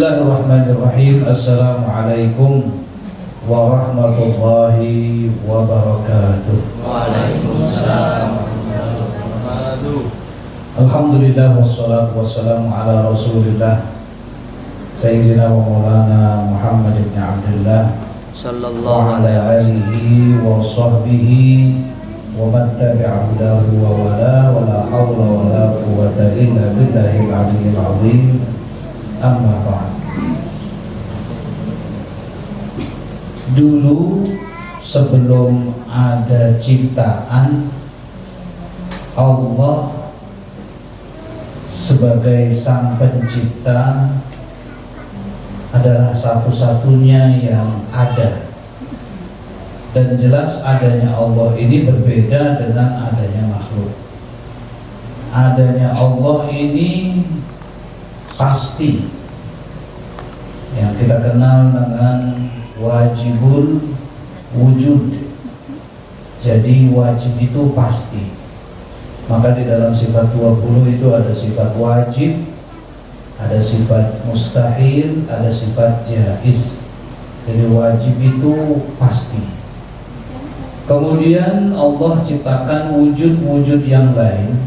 Bismillahirrahmanirrahim. Assalamualaikum warahmatullahi wabarakatuh. Waalaikumsalam warahmatullahi wabarakatuh. Alhamdulillah wassalatu wassalamu ala Rasulillah Sayyidina wa Maulana Muhammad ibn Abdullah Sallallahu wa alaihi ala alihi wa sahbihi wa man tabi'a hudahu wa wala wa la hawla wa la quwwata illa billahil aliyyil azim. Amma ba'd. Dulu sebelum ada ciptaan, Allah sebagai sang pencipta adalah satu-satunya yang ada. Dan jelas adanya Allah ini berbeda dengan adanya makhluk. Adanya Allah ini pasti, yang kita kenal dengan wajibul wujud. Jadi wajib itu pasti. Maka di dalam sifat 20 itu ada sifat wajib, ada sifat mustahil, ada sifat jaiz. Jadi wajib itu pasti. Kemudian Allah ciptakan wujud-wujud yang lain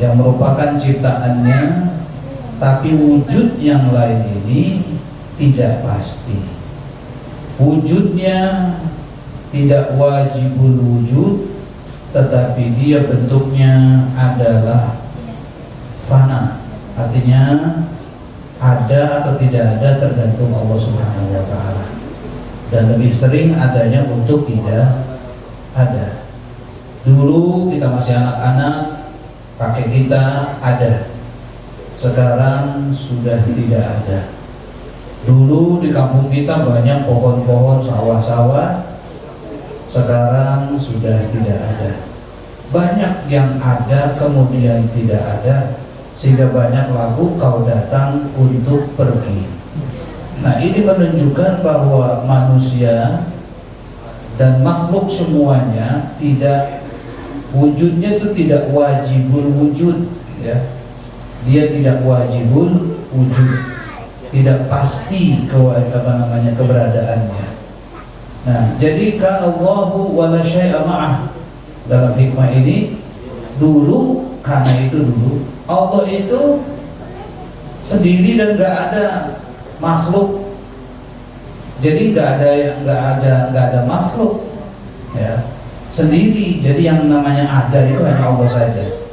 yang merupakan ciptaannya, tapi wujud yang lain ini tidak pasti. Wujudnya tidak wajibul wujud, tetapi dia bentuknya adalah fana. Artinya ada atau tidak ada tergantung Allah Subhanahu wa ta'ala. Dan lebih sering adanya untuk tidak ada. Dulu kita masih anak-anak, kakek kita ada. Sekarang sudah tidak ada. Dulu di kampung kita banyak pohon-pohon, sawah-sawah. Sekarang sudah tidak ada. Banyak yang ada kemudian tidak ada, sehingga banyak lagu kau datang untuk pergi. Nah, ini menunjukkan bahwa manusia dan makhluk semuanya tidak, wujudnya itu tidak wajibul wujud, ya. Dia tidak wajibul wujud, tidak pasti keberadaannya. Nah, jadi Allahu wa la syai'a ma'ah. Dalam hikmah ini, dulu, karena itu dulu Allah itu sendiri dan gak ada makhluk. Jadi gak ada makhluk, ya, sendiri. Jadi yang namanya ada itu hanya Allah saja.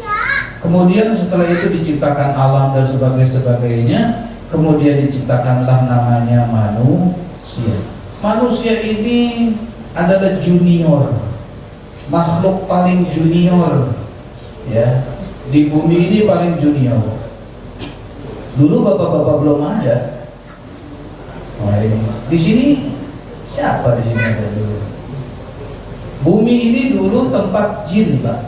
Kemudian setelah itu diciptakan alam dan sebagainya. Kemudian diciptakanlah namanya manusia. Manusia ini adalah junior, makhluk paling junior, ya, di bumi ini paling junior. Dulu bapak-bapak belum ada. Nah, ini di sini siapa di sini ada dulu? Bumi ini dulu tempat jin, Pak.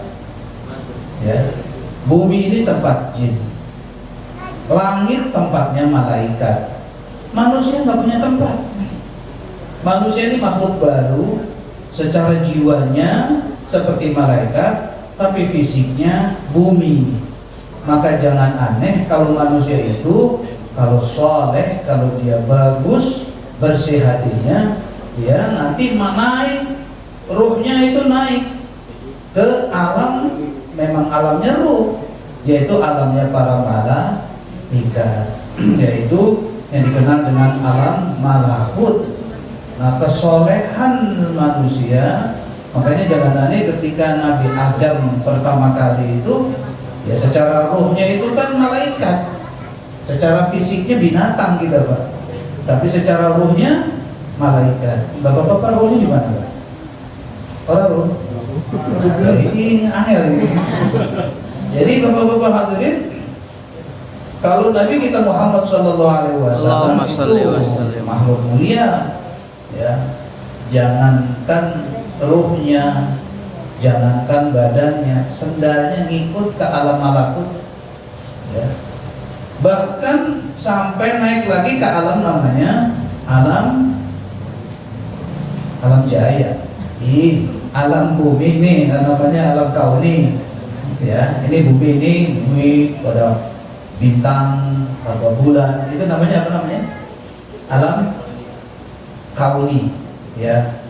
Ya. Bumi ini tempat jin, langit tempatnya malaikat. Manusia nggak punya tempat. Manusia ini makhluk baru, secara jiwanya seperti malaikat, tapi fisiknya bumi. Maka jangan aneh kalau manusia itu, kalau soleh, kalau dia bagus, bersih hatinya, ya nanti naik, ruhnya itu naik ke alam. Memang alamnya ruh, yaitu alamnya para malaikat, yaitu yang dikenal dengan alam malakut. Nah, kesolehan manusia, makanya jangan aneh ketika Nabi Adam pertama kali itu, ya secara ruhnya itu kan malaikat, secara fisiknya binatang kita, Pak, tapi secara ruhnya malaikat. Bapak-bapak ruhnya di mana, Pak? Orang ruh? Ini angel ini. Jadi bapak-bapak hadirin, kalau Nabi kita Muhammad SAW itu makhluk mulia, ya, jangankan ruhnya, jangankan badannya, sendalnya ngikut ke alam malakut, ya. Bahkan sampai naik lagi ke alam namanya alam jaya. Alam bumi ini namanya alam kauni, ya. Ini bumi ini bumi pada bintang, apa bulan, itu namanya apa namanya? Alam kauni, ya.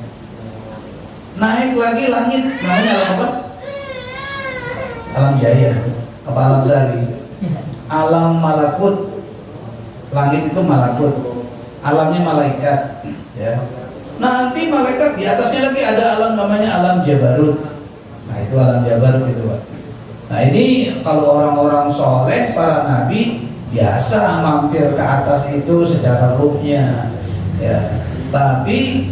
Naik lagi langit, namanya alam apa? Alam jaya, apa alam zari? Alam malakut, langit itu malakut, alamnya malaikat, ya. Nanti malaikat di atasnya lagi ada alam namanya alam jabarut. Nah itu alam jabarut itu, Pak. Nah ini kalau orang-orang soleh, para nabi biasa mampir ke atas itu secara ruhnya, ya. Tapi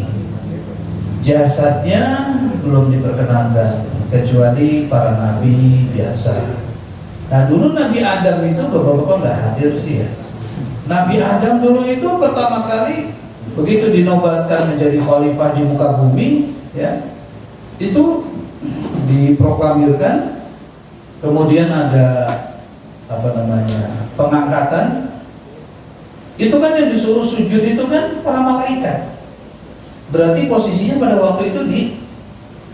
jasadnya belum diperkenankan kecuali para nabi biasa. Nah dulu Nabi Adam itu bapak-bapak nggak hadir sih ya. Nabi Adam dulu itu pertama kali begitu dinobatkan menjadi khalifah di muka bumi, ya, itu diproklamirkan. Kemudian ada apa namanya pengangkatan. Itu kan yang disuruh sujud itu kan para malaikat. Berarti posisinya pada waktu itu di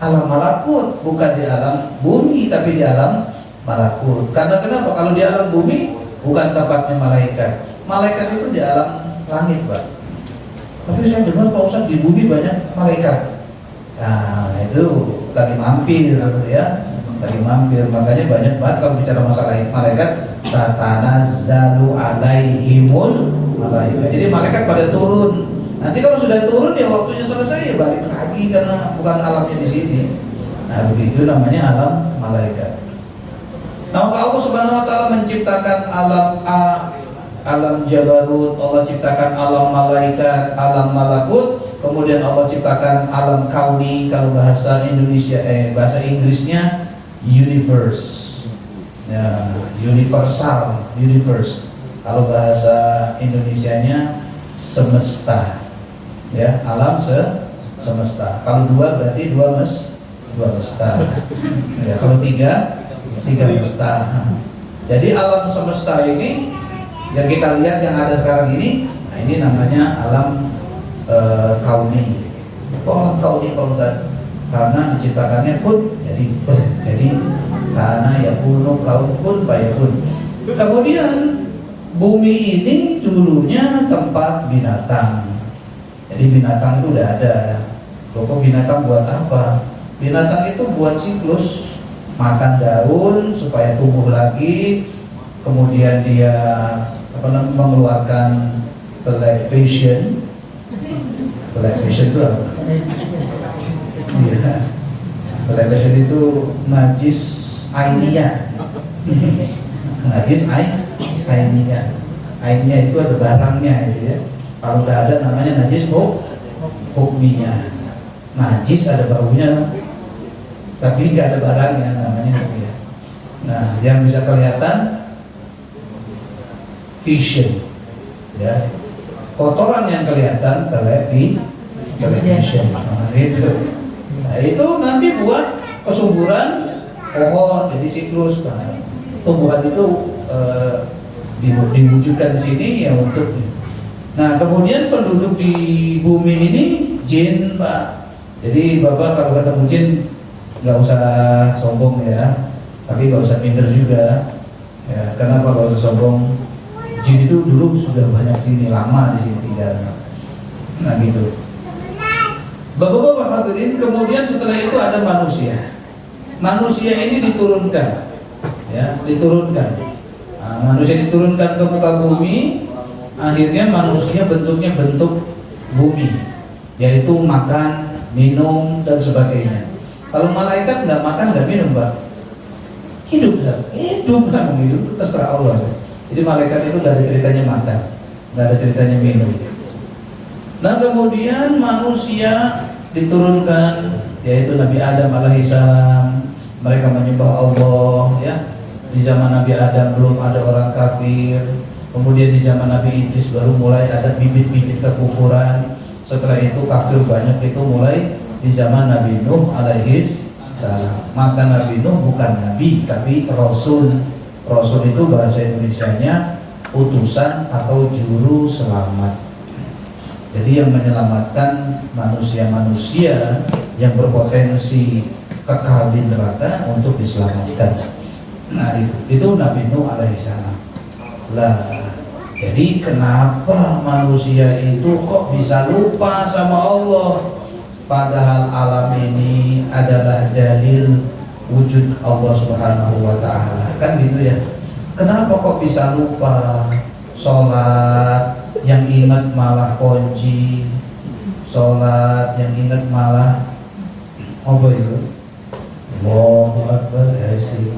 alam malakut, bukan di alam bumi, tapi di alam malakut. Karena kenapa? Kalau di alam bumi bukan tempatnya malaikat. Malaikat itu di alam langit, Pak. Tapi saya dengar Pak Ustadz di bumi banyak malaikat. Nah itu lagi mampir, ya, lagi mampir. Makanya banyak banget kalau bicara masalah malaikat, tatanazzalu alaihimul malaikat. Jadi malaikat pada turun. Nanti kalau sudah turun ya waktunya selesai ya balik lagi karena bukan alamnya di sini. Nah begitu namanya alam malaikat. Nah Allah Subhanahu Wa Taala menciptakan alam jabarut, Allah ciptakan alam malaikat, alam malakut, kemudian Allah ciptakan alam kauni. Kalau bahasa Indonesia, bahasa Inggrisnya universe, ya, universal, universe. Kalau bahasa Indonesianya semesta, ya, alam semesta. Kalau dua berarti dua mesta. Ya, kalau tiga mesta. Jadi alam semesta ini yang kita lihat yang ada sekarang ini, nah ini namanya alam kauni. Kok alam kauni Pak Ustaz? Karena diciptakannya kun, jadi karena yakunu kaun kun fayakun. Kemudian bumi ini dulunya tempat binatang. Jadi binatang itu udah ada. Kok binatang buat apa? Binatang itu buat siklus, makan daun supaya tumbuh lagi. Kemudian dia mengeluarkan television. Television itu apa? Iya. Television itu najis ainiyah. Najis ainiyah. Ainiyah itu ada barangnya, gitu ya. Kalau nggak ada namanya najis hukmiyah. Najis ada baunya, tapi nggak ada barangnya, namanya hukmiyah. Nah, yang bisa kelihatan vision, ya, kotoran yang kelihatan television. Nah, itu nanti buat kesuburan pohon, jadi siklus. Nah, tumbuhan itu diwujudkan di sini ya untuk. Nah, kemudian penduduk di bumi ini jin, Pak. Jadi Bapak kalau ketemu jin nggak usah sombong ya, tapi nggak usah minder juga. Ya, kenapa nggak usah sombong? Jin itu dulu sudah banyak sini, lama di sini tinggalnya. Nah gitu. Bapak-bapak hadirin, kemudian setelah itu ada manusia. Manusia ini diturunkan, ya, diturunkan. Nah, manusia diturunkan ke muka bumi. Akhirnya manusia bentuknya bentuk bumi, yaitu makan, minum dan sebagainya. Kalau malaikat nggak makan, nggak minum, Pak. Hidup, kan hidup itu terserah Allah. Jadi malaikat itu nggak ada ceritanya makan, nggak ada ceritanya minum. Nah kemudian manusia diturunkan, yaitu Nabi Adam alaihissalam. Mereka menyembah Allah, ya. Di zaman Nabi Adam belum ada orang kafir. Kemudian di zaman Nabi Idris baru mulai ada bibit-bibit kekufuran. Setelah itu kafir banyak itu mulai di zaman Nabi Nuh alaihissalam. Maka Nabi Nuh bukan nabi tapi rasul. Rasul itu bahasa Indonesianya utusan atau juru selamat. Jadi yang menyelamatkan manusia-manusia yang berpotensi kekal di neraka untuk diselamatkan. Nah itu Nabi Nuh alaihissalam. Lah, jadi kenapa manusia itu kok bisa lupa sama Allah? Padahal alam ini adalah dalil wujud Allah Subhanahu wa ta'ala. Kan gitu ya. Kenapa kok bisa lupa? Sholat yang ingat malah kunci, sholat yang ingat malah apa itu? Allahu Akbar, asik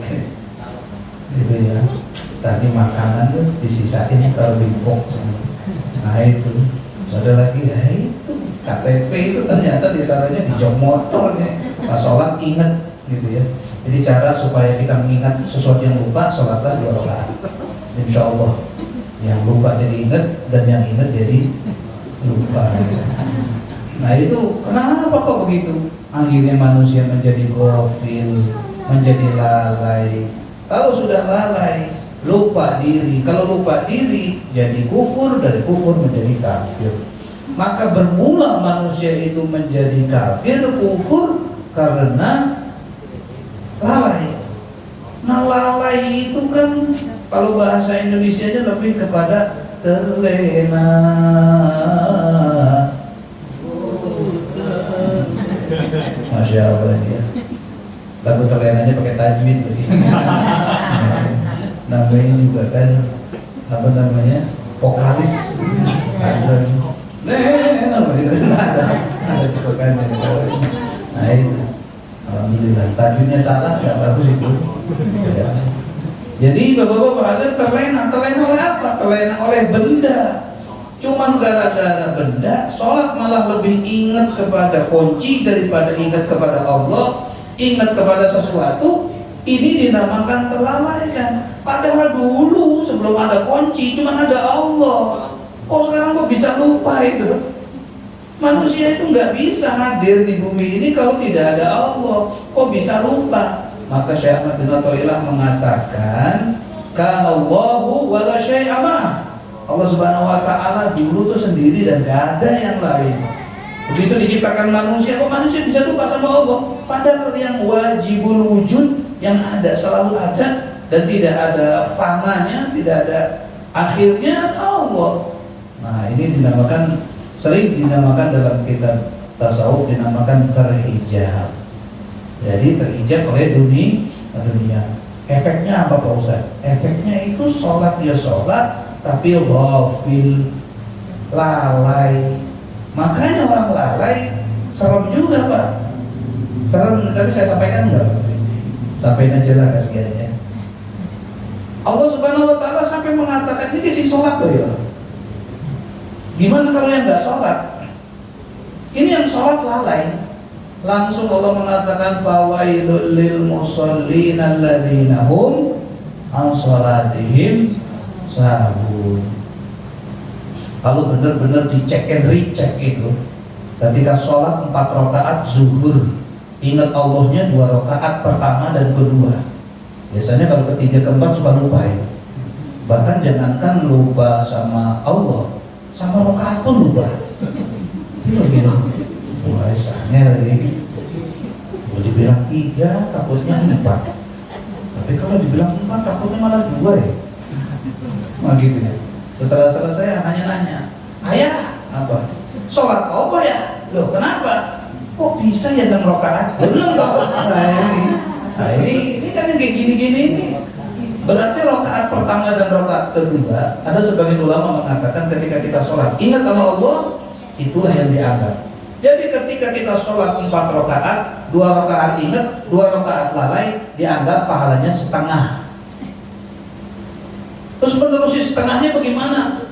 gitu ya. Tadi makanan tuh disisain kalau di box. Nah itu ada lagi ya, itu KTP itu ternyata ditaruhnya di jok motornya. Pas sholat ingat gitu ya. Jadi cara supaya kita mengingat sesuatu yang lupa, sholatlah 2 rakaat. Insya Allah yang lupa jadi ingat dan yang ingat jadi lupa. Nah itu kenapa kok begitu? Akhirnya manusia menjadi ghafil, menjadi lalai. Kalau sudah lalai, lupa diri. Kalau lupa diri, jadi kufur, dari kufur menjadi kafir. Maka bermula manusia itu menjadi kafir, kufur karena lalai. Nah lalai itu kan kalau bahasa Indonesianya lebih kepada terlena. Masya Allah dia. Lagu terlenanya pakai tajwid lagi. Namanya juga kan apa namanya vokalis. Ada cekokannya. Nah itu, alhamdulillah. Tajwidnya salah nggak bagus itu. Ya. Jadi bapak-bapak ada terlena oleh apa? Terlena oleh benda. Cuman gara-gara benda, sholat malah lebih ingat kepada kunci daripada ingat kepada Allah, ingat kepada sesuatu. Ini dinamakan terlalaikan. Padahal dulu sebelum ada kunci, cuman ada Allah. Kok sekarang kok bisa lupa itu? Manusia itu nggak bisa hadir di bumi ini kalau tidak ada Allah. Kok bisa lupa? Maka Syekh Ahmad bin Athaillah mengatakan, "Kanallahu wa la syai'a ma'ah." Allah Subhanahu wa ta'ala dulu tuh sendiri dan gak ada yang lain. Begitu diciptakan manusia, kok manusia bisa lupa sama Allah? Padahal yang wajibul wujud, yang ada selalu ada dan tidak ada fananya, tidak ada akhirnya Allah. Nah ini dinamakan, sering dinamakan dalam kitab tasawuf dinamakan terhijab. Jadi terhijab oleh dunia. Efeknya apa Pak Ustaz? Efeknya itu sholat ya sholat, tapi ghafil, lalai. Makanya orang lalai serem juga Pak. Serem, tapi saya sampaikan enggak? Sampaikan aja lah kasihannya. Allah Subhanahu wa ta'ala sampai mengatakan ini sih sholat tuh ya. Gimana kalau yang enggak sholat? Ini yang sholat lalai. Langsung Allah mengatakan fawailul lil musallin alladzina hum an sholatihim sahun. Kalau benar-benar dicek and recheck itu, ketika sholat 4 rakaat zuhur, ingat Allahnya 2 rakaat pertama dan kedua. Biasanya kalau ketiga keempat suka lupa ya. Bahkan jangankan lupa sama Allah, sama rakaat pun lupa. Gitu. Wah, sangnya lagi. Kalau dibilang 3 takutnya 4. Tapi kalau dibilang 4 takutnya malah 2 ya. Nah gitu ya. Setelah selesai nanya-nanya, ayah apa? Sholat apa ya? Loh kenapa? Kok bisa ya 6 rakaat? Belum tau. Nah ini kan yang kayak gini-gini ini. Berarti rakaat pertama dan rakaat kedua, ada sebagian ulama mengatakan ketika kita sholat ingat sama Allah, itulah yang dianggap. Jadi ketika kita sholat 4 rakaat, 2 rakaat ingat, 2 rakaat lalai, dianggap pahalanya setengah. Terus menerusi setengahnya bagaimana?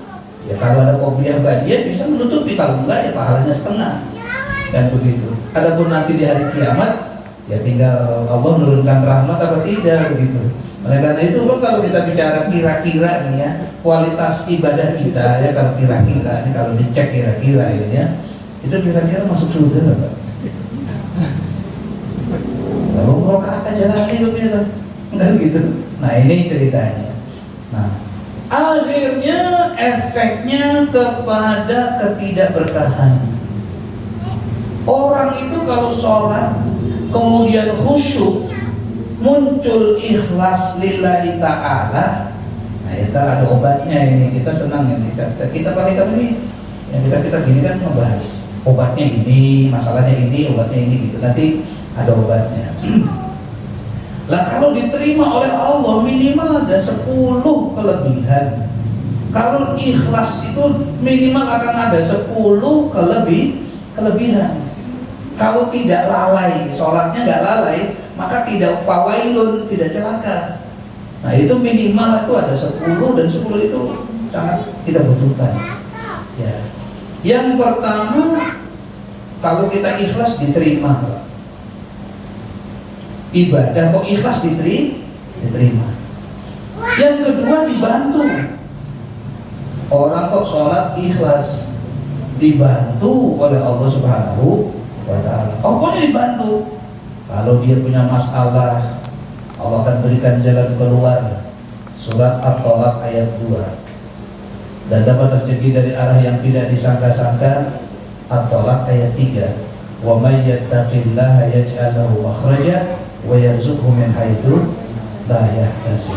Ya kalau ada qobliyah badiah bisa menutupi, kalau enggak ya pahalanya setengah. Dan begitu. Adapun nanti di hari kiamat ya tinggal Allah menurunkan rahmat apa tidak begitu. Oleh karena itu kalau kita bicara kira-kira nih ya, kualitas ibadah kita ya, kalau kira-kira ini kalau dicek kira-kira ini ya, itu kira-kira masuk surga enggak? Kalau rakaat aja lagi begitu. Enggak gitu. Nah, ini ceritanya. Nah, akhirnya efeknya kepada ketidakberkahan. Orang itu kalau sholat kemudian khusyuk, muncul ikhlas lillahi ta'ala, Nah, ntar ada obatnya ini, kita senang ini. Kita pakai ini, yang kita gini kan membahas obatnya ini, masalahnya ini, obatnya ini gitu. Nanti ada obatnya. Lah kalau diterima oleh Allah minimal ada 10 kelebihan. Kalau ikhlas itu minimal akan ada 10 kelebihan. Kalau tidak lalai, sholatnya nggak lalai, maka tidak fawailun, tidak celaka. Nah itu minimal itu ada 10 dan 10 itu sangat kita butuhkan. Ya. Yang pertama, kalau kita ikhlas diterima. Ibadah kok ikhlas diterima. Yang kedua dibantu. Orang kok sholat ikhlas dibantu oleh Allah Subhanahu wa ta'ala. Pokoknya dibantu. Kalau dia punya masalah, Allah akan berikan jalan keluar. Surat At-Talaq ayat 2. Dan dapat terjadi dari arah yang tidak disangka-sangka. At-Talaq ayat 3. Wa may yattaqillaha yaj'al lahu makhraja wa yarzuqhu min haitsu la yahtasib.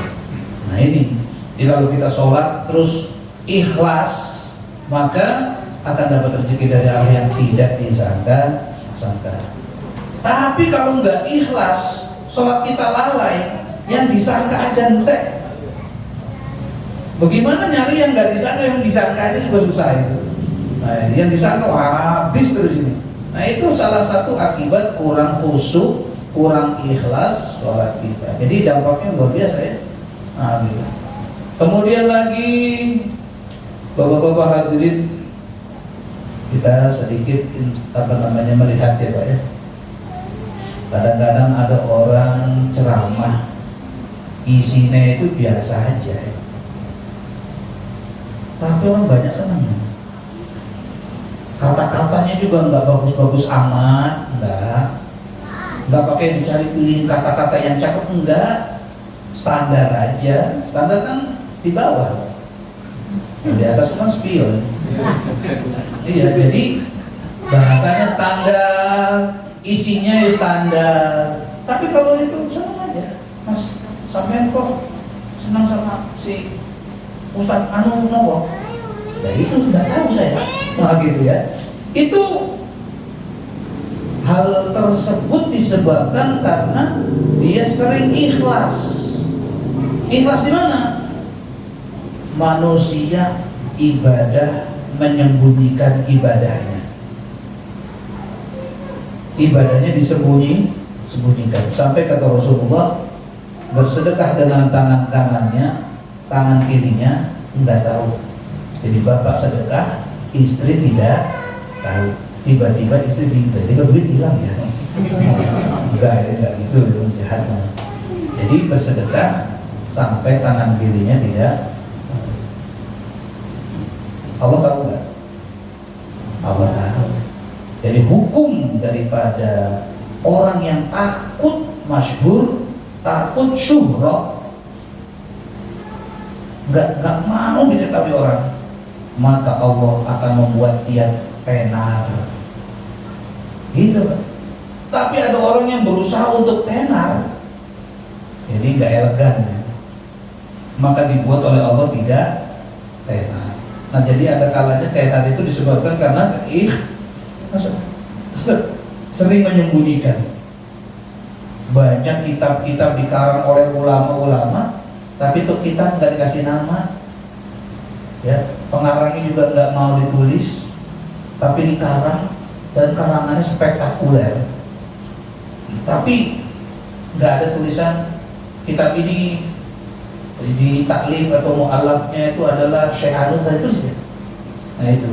Nah ini, jadi kalau kita sholat terus ikhlas, maka akan dapat rezeki dari arah yang tidak disangka-sangka. Tapi kalau nggak ikhlas, sholat kita lalai, yang disangka aja entek. Bagaimana nyari yang nggak disangka, yang disangka aja juga susah itu. Nah, yang disangka habis terus ini. Nah itu salah satu akibat kurang khusyuk, kurang ikhlas sholat kita. Jadi dampaknya luar biasa ya. Nah, gitu. Kemudian lagi Bapak-bapak hadirin, kita sedikit melihat ya Pak ya. Kadang-kadang ada orang ceramah, isinya itu biasa aja ya. Tapi orang banyak senang. Kata-katanya juga nggak bagus-bagus amat, nggak pakai dicari pilih kata-kata yang cakep, enggak, standar aja. Standar kan di bawah. Di atas kan spion. Iya, jadi bahasanya standar, isinya ya standar. Tapi kalau itu senang aja, Mas, sampean kok senang sama si Ustadz Anu Nowo? Nah itu sudah tahu saya. Nah gitu ya. Itu hal tersebut disebabkan karena dia sering ikhlas. Ikhlas di mana? Manusia ibadah menyembunyikan ibadahnya. Ibadahnya disembunyikan. Sampai kata Rasulullah, bersedekah dengan tangan kanannya, tangan kirinya enggak tahu. Jadi bapak sedekah, istri tidak tahu. Tiba-tiba istri bingung, jadi duit hilang ya. Enggak gitu, jahat. Jadi bersedekah sampai tangan kirinya tidak. Allah tahu nggak? Allah tahu. Jadi hukum daripada orang yang takut masyhur, takut syuhra, nggak mau diketahui orang, maka Allah akan membuat dia tenar. Gitu kan? Tapi ada orang yang berusaha untuk tenar, jadi nggak elegan, maka dibuat oleh Allah tidak tenar. Nah jadi ada kalanya tenar itu disebabkan karena sering menyembunyikan. Banyak kitab-kitab dikarang oleh ulama-ulama, tapi itu kitab nggak dikasih nama. Ya, pengarangnya juga nggak mau ditulis, tapi dikarang dan karangannya spektakuler. Tapi nggak ada tulisan kitab ini di taklif atau mu'alafnya itu adalah Syekh Anu, itu sih. Nah itu.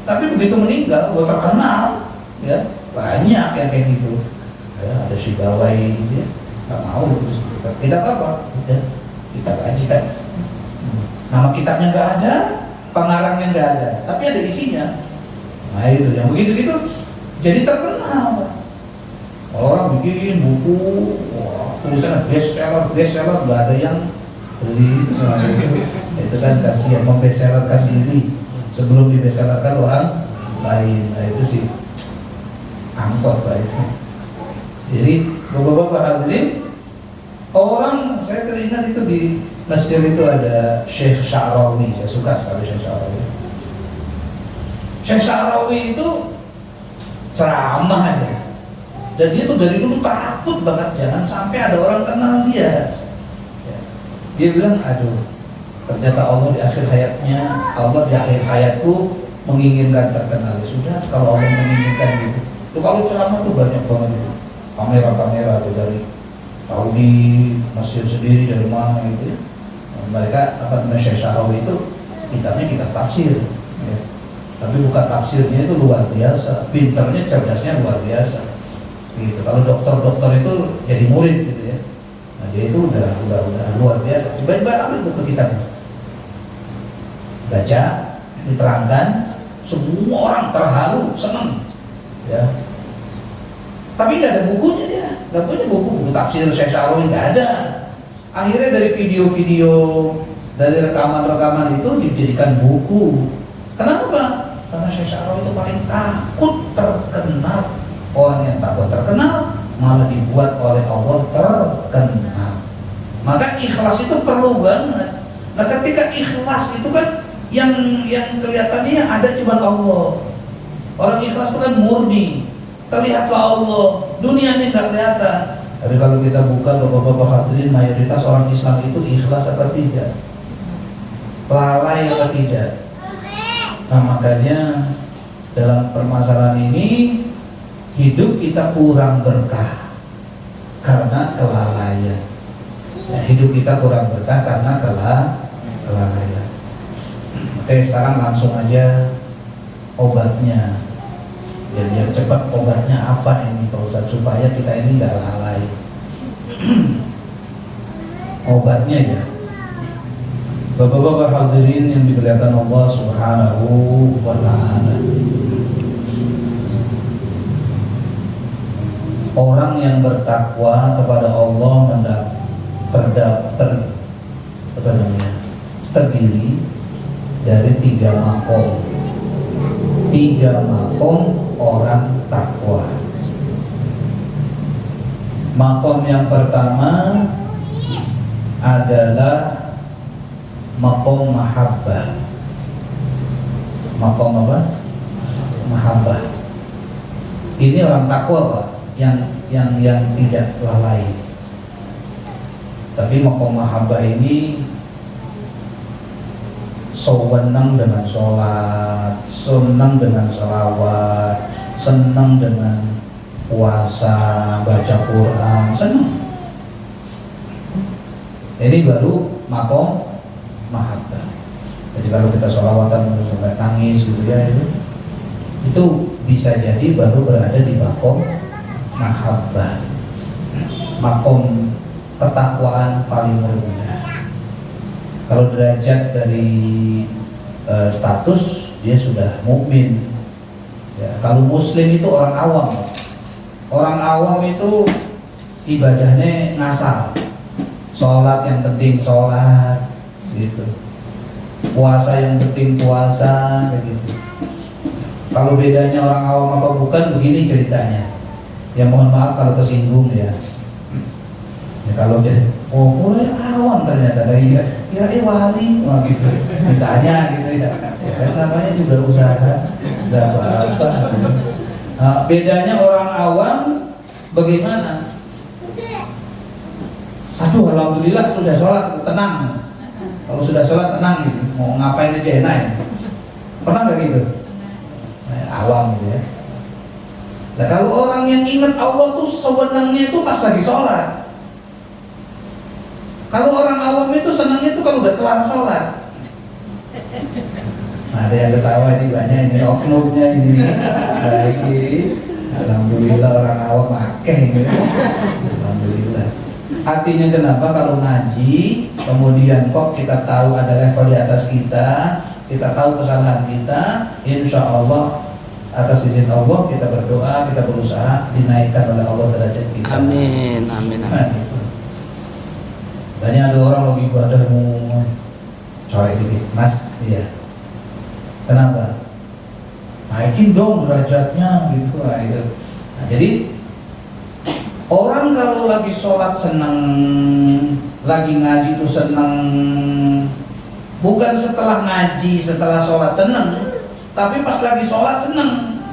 Tapi begitu meninggal, buat terkenal, ya banyak yang kayak gitu. Ya, ada Syibawai, ya, nggak mau ditulis kitab. Kitab apa? Udah, kitab aja. Nama kitabnya nggak ada, pengarangnya nggak ada, tapi ada isinya. Nah itu, yang begitu-gitu jadi terkenal. Kalau orang bikin buku, wah, tulisannya bestseller, nggak ada yang beli. Nah, itu kan kasihan, membestsellerkan diri sebelum dibestsellerkan orang lain. Nah itu sih angkot Pak itu. Jadi bapak-bapak hadirin, orang saya teringat itu di Mesir itu ada Syekh Sya'rawi, saya suka sekali Syekh Sya'rawi. Syekh Sya'rawi itu ceramah aja. Dan dia tuh dari dulu takut banget jangan sampai ada orang kenal dia. Ya. Dia bilang, aduh, ternyata Allah di akhir hayatnya, Allah di akhir hayatku menginginkan terkenal. Sudah, kalau Allah menginginkan gitu. Tuh kalau ceramah tuh banyak banget itu. Kamera-kamera tuh dari Saudi, Mesir sendiri, dari mana gitu ya. Mereka Syekh Sya'rawi itu kitabnya kitab tafsir. Ya. Tapi bukan tafsirnya itu luar biasa, pinternya, cerdasnya luar biasa. Gitu. Kalau dokter-dokter itu jadi murid gitu ya. Nah dia itu udah luar biasa. Coba ambil buku kitabnya, baca, diterangkan, semua orang terharu, senang, ya. Tapi nggak ada bukunya dia, nggak punya buku tafsir Syekh Sya'rawi, nggak ada. Akhirnya dari video-video, dari rekaman-rekaman itu dijadikan buku. Kenapa? Karena Syekh Sya'rawi itu paling takut terkenal. Orang yang takut terkenal malah dibuat oleh Allah terkenal. Maka ikhlas itu perlu banget. Nah ketika ikhlas itu kan yang kelihatannya ada cuma Allah. Orang ikhlas itu kan murni, terlihatlah Allah. Dunia ini nggak kelihatan. Tapi kalau kita buka bapak-bapak hadirin, mayoritas orang Islam itu ikhlas atau tidak, lalai atau tidak. Nah makanya dalam permasalahan ini hidup kita kurang berkah karena kelalaian. Ya, hidup kita kurang berkah karena kelalaian. Oke, sekarang langsung aja obatnya. Jadi yang cepat obatnya apa ini Pak Ustadz supaya kita ini nggak lalai. Obatnya ya, bapak-bapak hadirin yang dimuliakan Allah Subhanahu wa Ta'ala. Orang yang bertakwa kepada Allah terdiri dari 3 makom. 3 makom orang takwa. Makom yang pertama adalah makom mahabbah. Makom apa? Mahabbah. Ini orang takwa Pak, yang tidak lalai. Tapi makom mahabbah ini senang dengan sholat, senang dengan sholawat, senang dengan puasa, baca Quran, senang. Ini baru makom mahabbah. Jadi kalau kita sholawatan sampai nangis gitu ya, itu bisa jadi baru berada di makom mahabbah, makom ketakwaan paling rendah. Kalau derajat dari status dia sudah mukmin. Ya, kalau muslim itu orang awam. Orang awam itu ibadahnya ngasal. Sholat yang penting sholat, gitu. Puasa yang penting puasa, begitu. Kalau bedanya orang awam apa bukan, begini ceritanya. Ya mohon maaf kalau kesinggung ya. Ya kalau jadi, oh mulai awam ternyata dari kira wali, wah gitu. Misalnya gitu ya. Ya namanya juga usaha, tidak apa-apa. Nah, bedanya orang awam bagaimana? Aduh, alhamdulillah sudah sholat tenang. Kalau sudah sholat tenang gitu, mau ngapain aja enak ya. Pernah nggak gitu? Nah, awam gitu ya. Nah kalau orang yang ingat Allah tuh sebenarnya itu pas lagi sholat. Kalau orang awam itu senangnya itu kalau udah kelar sholat. Nah, ada yang ketawa ini banyak ini oknumnya ini. Baik, alhamdulillah orang awam akeh gitu. Alhamdulillah. Artinya kenapa kalau ngaji kemudian kok kita tahu ada level di atas kita tahu kesalahan kita, insya Allah atas izin Allah kita berdoa, kita berusaha dinaikkan oleh Allah derajat kita. Amin, amin, amin. Nah, gitu. Banyak ada orang lagi ibadah mau corek dikit, Mas, iya. Kenapa? Naikin dong derajatnya gitu, nah, itu. Nah, jadi Orang kalau lagi sholat senang, lagi ngaji itu senang, bukan setelah ngaji, setelah sholat senang, tapi pas lagi sholat senang.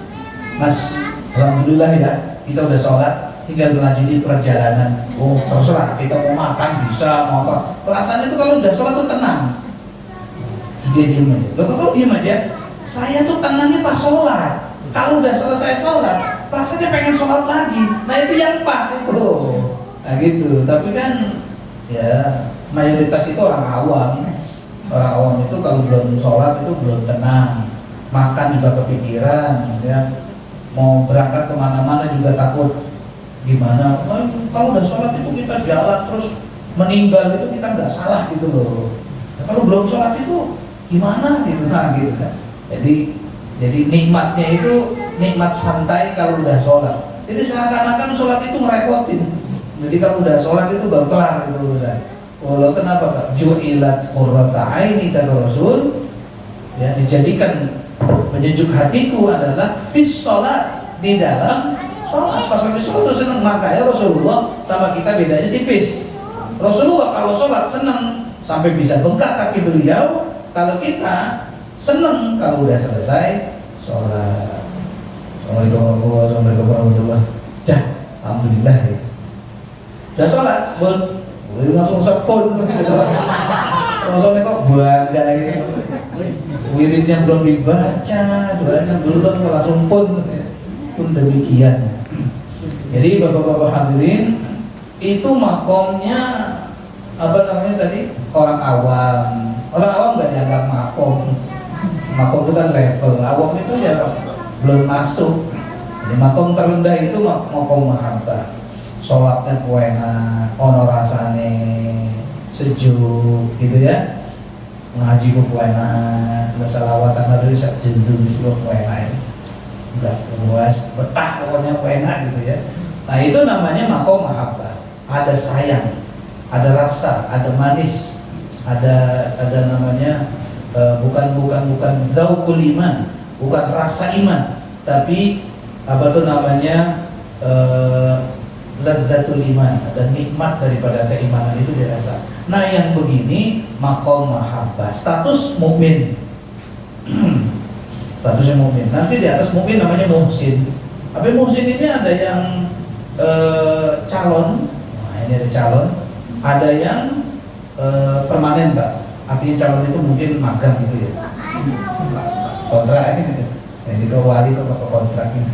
Mas, alhamdulillah ya, kita udah sholat, tinggal melanjuti perjalanan. Oh, terserah kita mau makan bisa, mau apa. Perasaan itu kalau udah sholat tuh tenang. Terus dia diem aja. Loh, kalau diem aja, saya tuh tenangnya pas sholat. Kalau udah selesai sholat, rasanya pengen sholat lagi. Nah itu yang pas itu. Nah gitu. Tapi kan ya mayoritas itu orang awam. Orang awam itu kalau belum sholat itu belum tenang. Makan juga kepikiran. Ya. Mau berangkat kemana-mana juga takut. Gimana? Nah, kalau udah sholat itu kita jalan terus meninggal itu kita nggak salah gitu loh. Nah, kalau belum sholat itu gimana gitu? Nah gitu kan. Jadi nikmatnya itu nikmat santai kalau udah sholat. Jadi seakan-akan sholat itu ngerepotin. Jadi kalau udah sholat itu baru kelar gitu urusan. Walau kenapa Kak? Ju'ilat qurrata aini kata Rasul. Ya, dijadikan penyejuk hatiku adalah fis sholat, di dalam sholat. Pas lagi sholat tuh senang. Makanya Rasulullah sama kita bedanya tipis. Rasulullah kalau sholat senang sampai bisa bengkak kaki beliau. Kalau kita seneng kalau udah selesai sholat. Assalamualaikum warahmatullahi wabarakatuh. Dah, alhamdulillah ya. Udah sholat, bun, langsung sepun gitu. Langsung kok bangga gitu. Wiridnya belum dibaca, doanya belum, langsung pun demikian. Jadi bapak-bapak hadirin, itu makomnya apa namanya tadi, orang awam. Orang awam nggak dianggap makom. Makom itu kan level, awam itu ya belum masuk. Jadi makom terendah itu makom mahabbah. Sholatnya enak, ono rasane sejuk gitu ya. Ngaji ku enak, bersalawatan dari sakjendul seluruh enak. Enggak puas, betah pokoknya enak gitu ya. Nah itu namanya makom mahabbah. Ada sayang, ada rasa, ada manis, ada namanya bukan zauqul iman, bukan rasa iman, tapi apa tuh namanya ladzatul iman, ada nikmat daripada keimanan itu dirasa. Nah yang begini maqam mahabbah, status mukmin. Statusnya mukmin. Nanti di atas mukmin namanya muhsin. Tapi muhsin ini ada yang calon. Nah ini ada calon, ada yang permanen Pak. Artinya calon itu mungkin magang gitu ya, kontrak gitu. Nah, ini ke wali ke kontrak ini.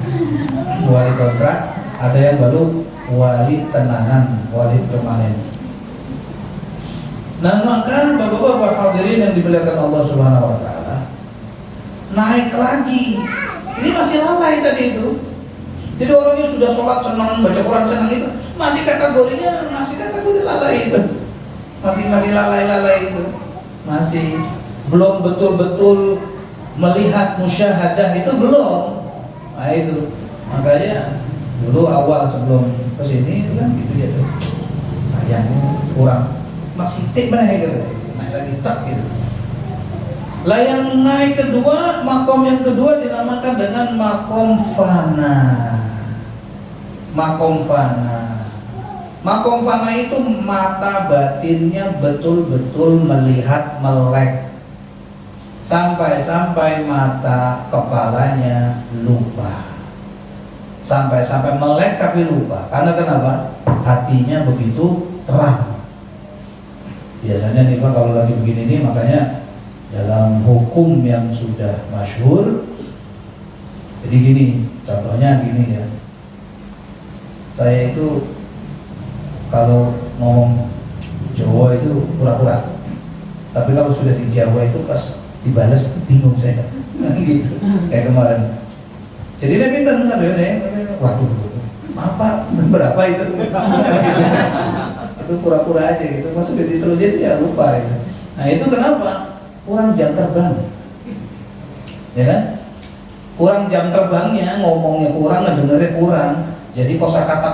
Wali kontrak, ada yang baru wali tenanan, wali permanen. Nah maka bapak-bapak hadirin yang dimuliakan Allah Subhanahu Wa Taala, naik lagi. Ini masih lalai tadi itu. Jadi orang yang sudah sholat senang, baca Quran senang itu masih kategori lalai itu. Masih lalai itu. Masih belum betul-betul melihat musyahadah itu belum. Nah itu makanya dulu awal sebelum kesini itu kan gitu ya tuh, sayangnya kurang masih tik mana gitu, naik lagi tak gitu. Lah yang naik kedua, makom yang kedua dinamakan dengan makom fana. Makom fana. Makom fana itu mata batinnya betul-betul melihat melek, sampai-sampai mata kepalanya lupa, sampai-sampai melek tapi lupa. Karena kenapa? Hatinya begitu terang. Biasanya nih Pak kalau lagi begini nih, makanya dalam hukum yang sudah masyhur, jadi gini, contohnya gini ya. Saya itu kalau ngomong Jawa itu pura-pura, tapi kalau sudah di Jawa itu pas dibalas bingung saya gitu kayak kemarin. Jadi dia minta waduh apa berapa itu itu pura-pura aja gitu, pas sudah diterusin ya lupa gitu. Nah itu kenapa? Kurang jam terbang, ya kan? Kurang jam terbangnya, ngomongnya kurang, ngedengernya kurang. Jadi kosakata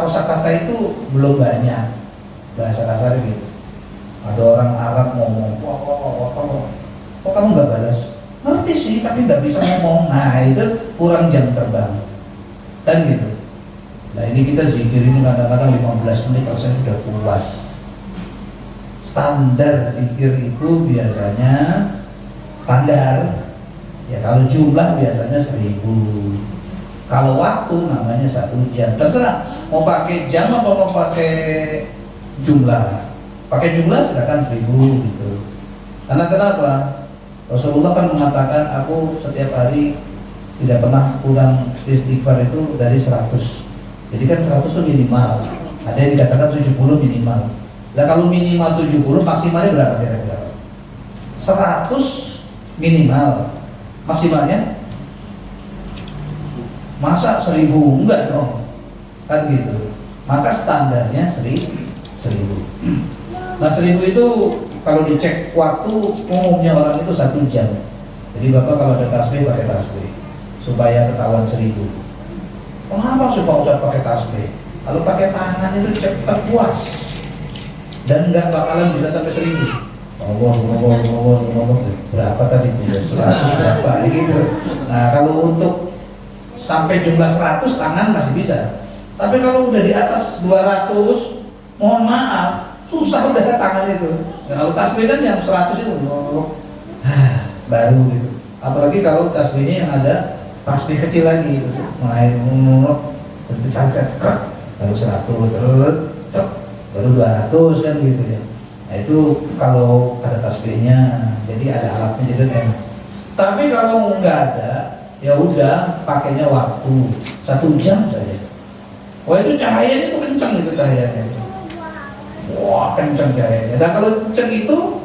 itu belum banyak, bahasa kasar gitu. Ada orang Arab ngomong, kok kamu nggak balas? Ngerti sih, tapi nggak bisa ngomong. Nah itu kurang jam terbang, kan gitu. Nah ini kita zikir ini kadang-kadang 15 menit rasanya sudah puas. Standar zikir itu biasanya standar ya, kalau jumlah biasanya 1000, kalau waktu namanya 1 jam. Terserah mau pakai jam apa mau pakai jumlah. Pakai jumlah silakan 1000 gitu. Karena kenapa? Rasulullah kan mengatakan aku setiap hari tidak pernah kurang istighfar itu dari 100. Jadi kan 100 itu minimal. Ada yang dikatakan 70 minimal. Nah kalau minimal 70 maksimalnya berapa kira-kira? 100 minimal. Maksimalnya? Masa 1000? Enggak dong. Kan gitu. Maka standarnya 1000. Nah 1000 itu kalau dicek waktu umumnya orang itu 1 jam. Jadi Bapak kalau ada tasbih pakai tasbih supaya ketahuan 1000. Kenapa supaya usah pakai tasbih? Kalau pakai tangan itu cepat puas dan nggak bakalan bisa sampai 1000. Berapa tadi? 100 berapa gitu. Nah kalau untuk sampai jumlah 100 tangan masih bisa. Tapi kalau udah di atas 200, mohon maaf, susah udah tangan itu. Nah, kalau tasbih kan yang 100 itu baru gitu. Apalagi kalau tasbihnya yang ada tasbih kecil lagi gitu. Mulai baru 100 terus baru 200 kan gitu ya. Nah itu kalau ada tasbihnya, jadi ada alatnya jadi enak. Tapi kalau nggak ada, ya udah pakainya waktu 1 jam saja. Wah itu cahayanya itu kencang gitu cahayanya. Wah kencang cahayanya. Dan kalau kencang itu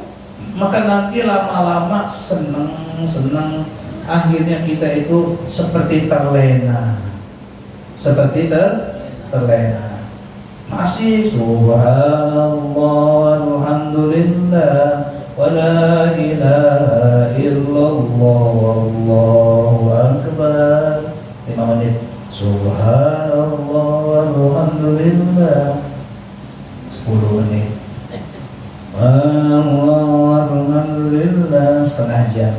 maka nanti lama-lama seneng akhirnya kita itu seperti terlena. Terlena. Masih subhanallah walhamdulillah wa la ilaha illallah wallahu akbar 5 menit. Subhanallah walhamdulillah 10 menit. Alhamdulillah setengah jam.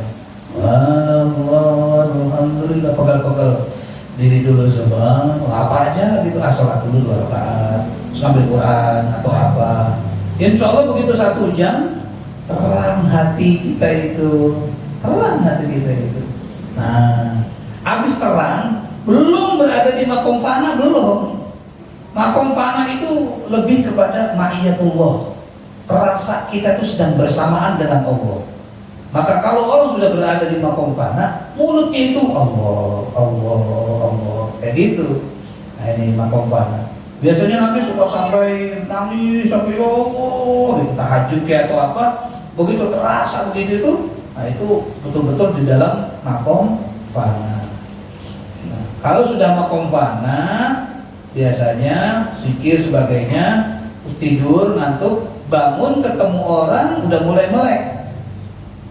Alhamdulillah pegal-pegal diri dulu subhanallah apa aja gitu, sholat dulu 2 rakaat, sambil Quran atau apa. Insya Allah begitu 1 jam terang hati kita itu, Nah, habis terang belum berada di makom fana belum. Makom fana itu lebih kepada ma'iyatullah, terasa kita itu sedang bersamaan dengan Allah. Maka kalau orang sudah berada di makom fana, mulutnya itu Allah, kayak gitu. Nah ini makom fana. Biasanya nanti suka sampai nangis, sampai oh, gitu, tahajud kayak atau apa. Begitu terasa begitu itu, nah itu betul-betul di dalam makom fana. Nah, kalau sudah makom fana, biasanya zikir sebagainya, terus tidur, ngantuk, bangun ketemu orang udah mulai melek.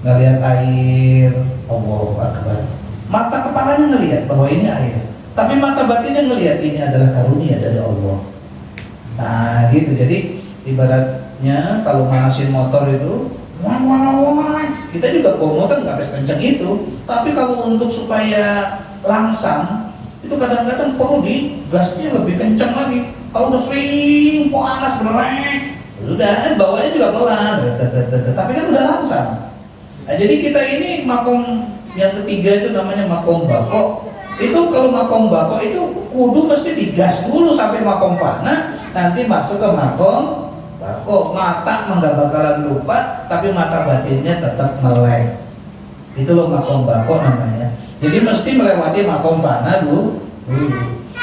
Ngelihat air, Allahu Akbar. Mata kepalanya ngelihat bahwa ini air, tapi mata batinnya ngelihat ini adalah karunia dari Allah. Nah gitu, jadi ibaratnya kalau manasin motor itu kita juga bawa motor nggak bisa kencang itu, tapi kalau untuk supaya langsang itu kadang-kadang perlu di gasnya lebih kencang lagi. Kalau udah sering panas beneran, udah bawanya juga pelan, tapi kan udah langsang. Nah, jadi kita ini makom yang ketiga itu namanya makom bako. Itu kalau makom bako itu kudu mesti digas dulu sampai makom fana, nanti masuk ke makom bako. Mata nggak bakalan lupa, tapi mata batinnya tetap melek. Itu loh makom bako namanya. Jadi mesti melewati makom fana dulu.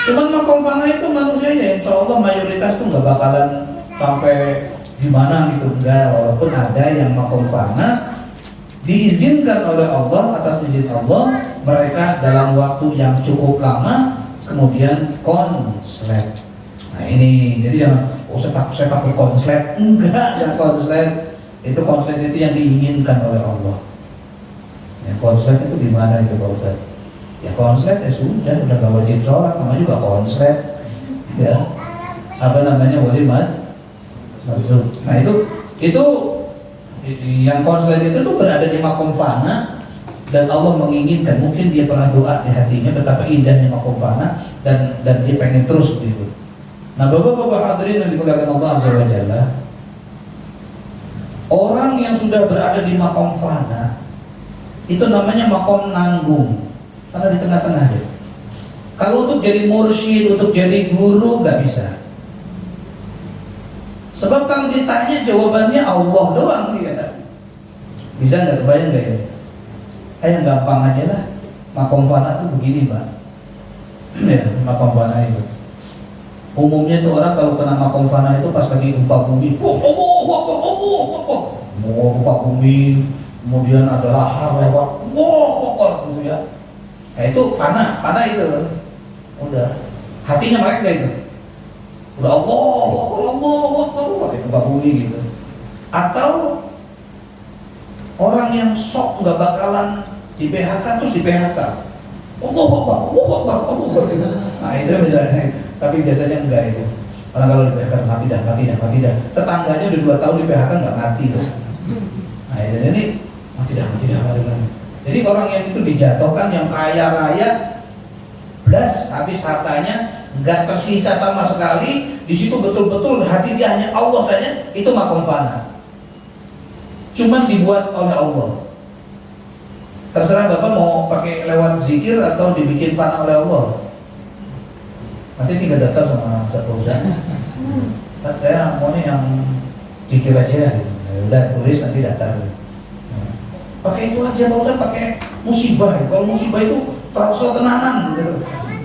Cuman makom fana itu manusia ya insya Allah mayoritas tuh nggak bakalan sampai gimana gitu, enggak. Walaupun ada yang makom fana diizinkan oleh Allah, atas izin Allah mereka dalam waktu yang cukup lama kemudian konslet. Nah ini jadi jangan saya pakai konslet, enggak konslet. Itu konslet itu yang diinginkan oleh Allah. Ya konslet itu gimana itu Pak Ustaz? Ya konslet ya sudah gak wajib sholat, namanya juga konslet. Ya apa namanya walimat. Nah itu yang konslet itu tuh berada di makom fana, dan Allah menginginkan, mungkin dia pernah doa di hatinya betapa indahnya makom fana dan dia pengen terus begitu. Nah, bapak-bapak hadirin yang dimuliakan Allah Azza wa Jalla, orang yang sudah berada di makom fana itu namanya makom nanggung, karena di tengah-tengah dia. Kalau untuk jadi mursyid, untuk jadi guru nggak bisa. Sebab kalau ditanya jawabannya Allah doang dia. Bisa nggak, kebayang nggak ini? Yang gampang aja lah. Makom fana itu begini, Pak. Ya, makom fana itu. Umumnya tuh orang kalau kena makom fana itu pas lagi gempa bumi, gempa bumi, kemudian ada lahar lewat, gitu ya. Nah itu fana itu. Udah, hatinya mereka itu. Udah Allah, gempa bumi gitu. Atau orang yang sok nggak bakalan di PHK terus di PHK. Allah gitu. Nah itu misalnya, tapi biasanya enggak itu. Orang kalau di PHK mati dah. Tetangganya udah 2 tahun di PHK nggak mati loh. Nah ini mati dah. Jadi orang yang itu dijatuhkan yang kaya raya, belas habis hartanya, nggak tersisa sama sekali. Di situ betul-betul hati dia hanya Allah saja. Itu makom fana. Cuman dibuat oleh Allah. Terserah Bapak mau pakai lewat zikir atau dibikin fana oleh Allah. Nanti tinggal data sama Ustaz Fauzan. Kan saya maunya yang zikir aja. Udah tulis nanti daftar. Pakai itu aja Pak Ustaz, pakai musibah. Kalau musibah itu terasa tenanan gitu.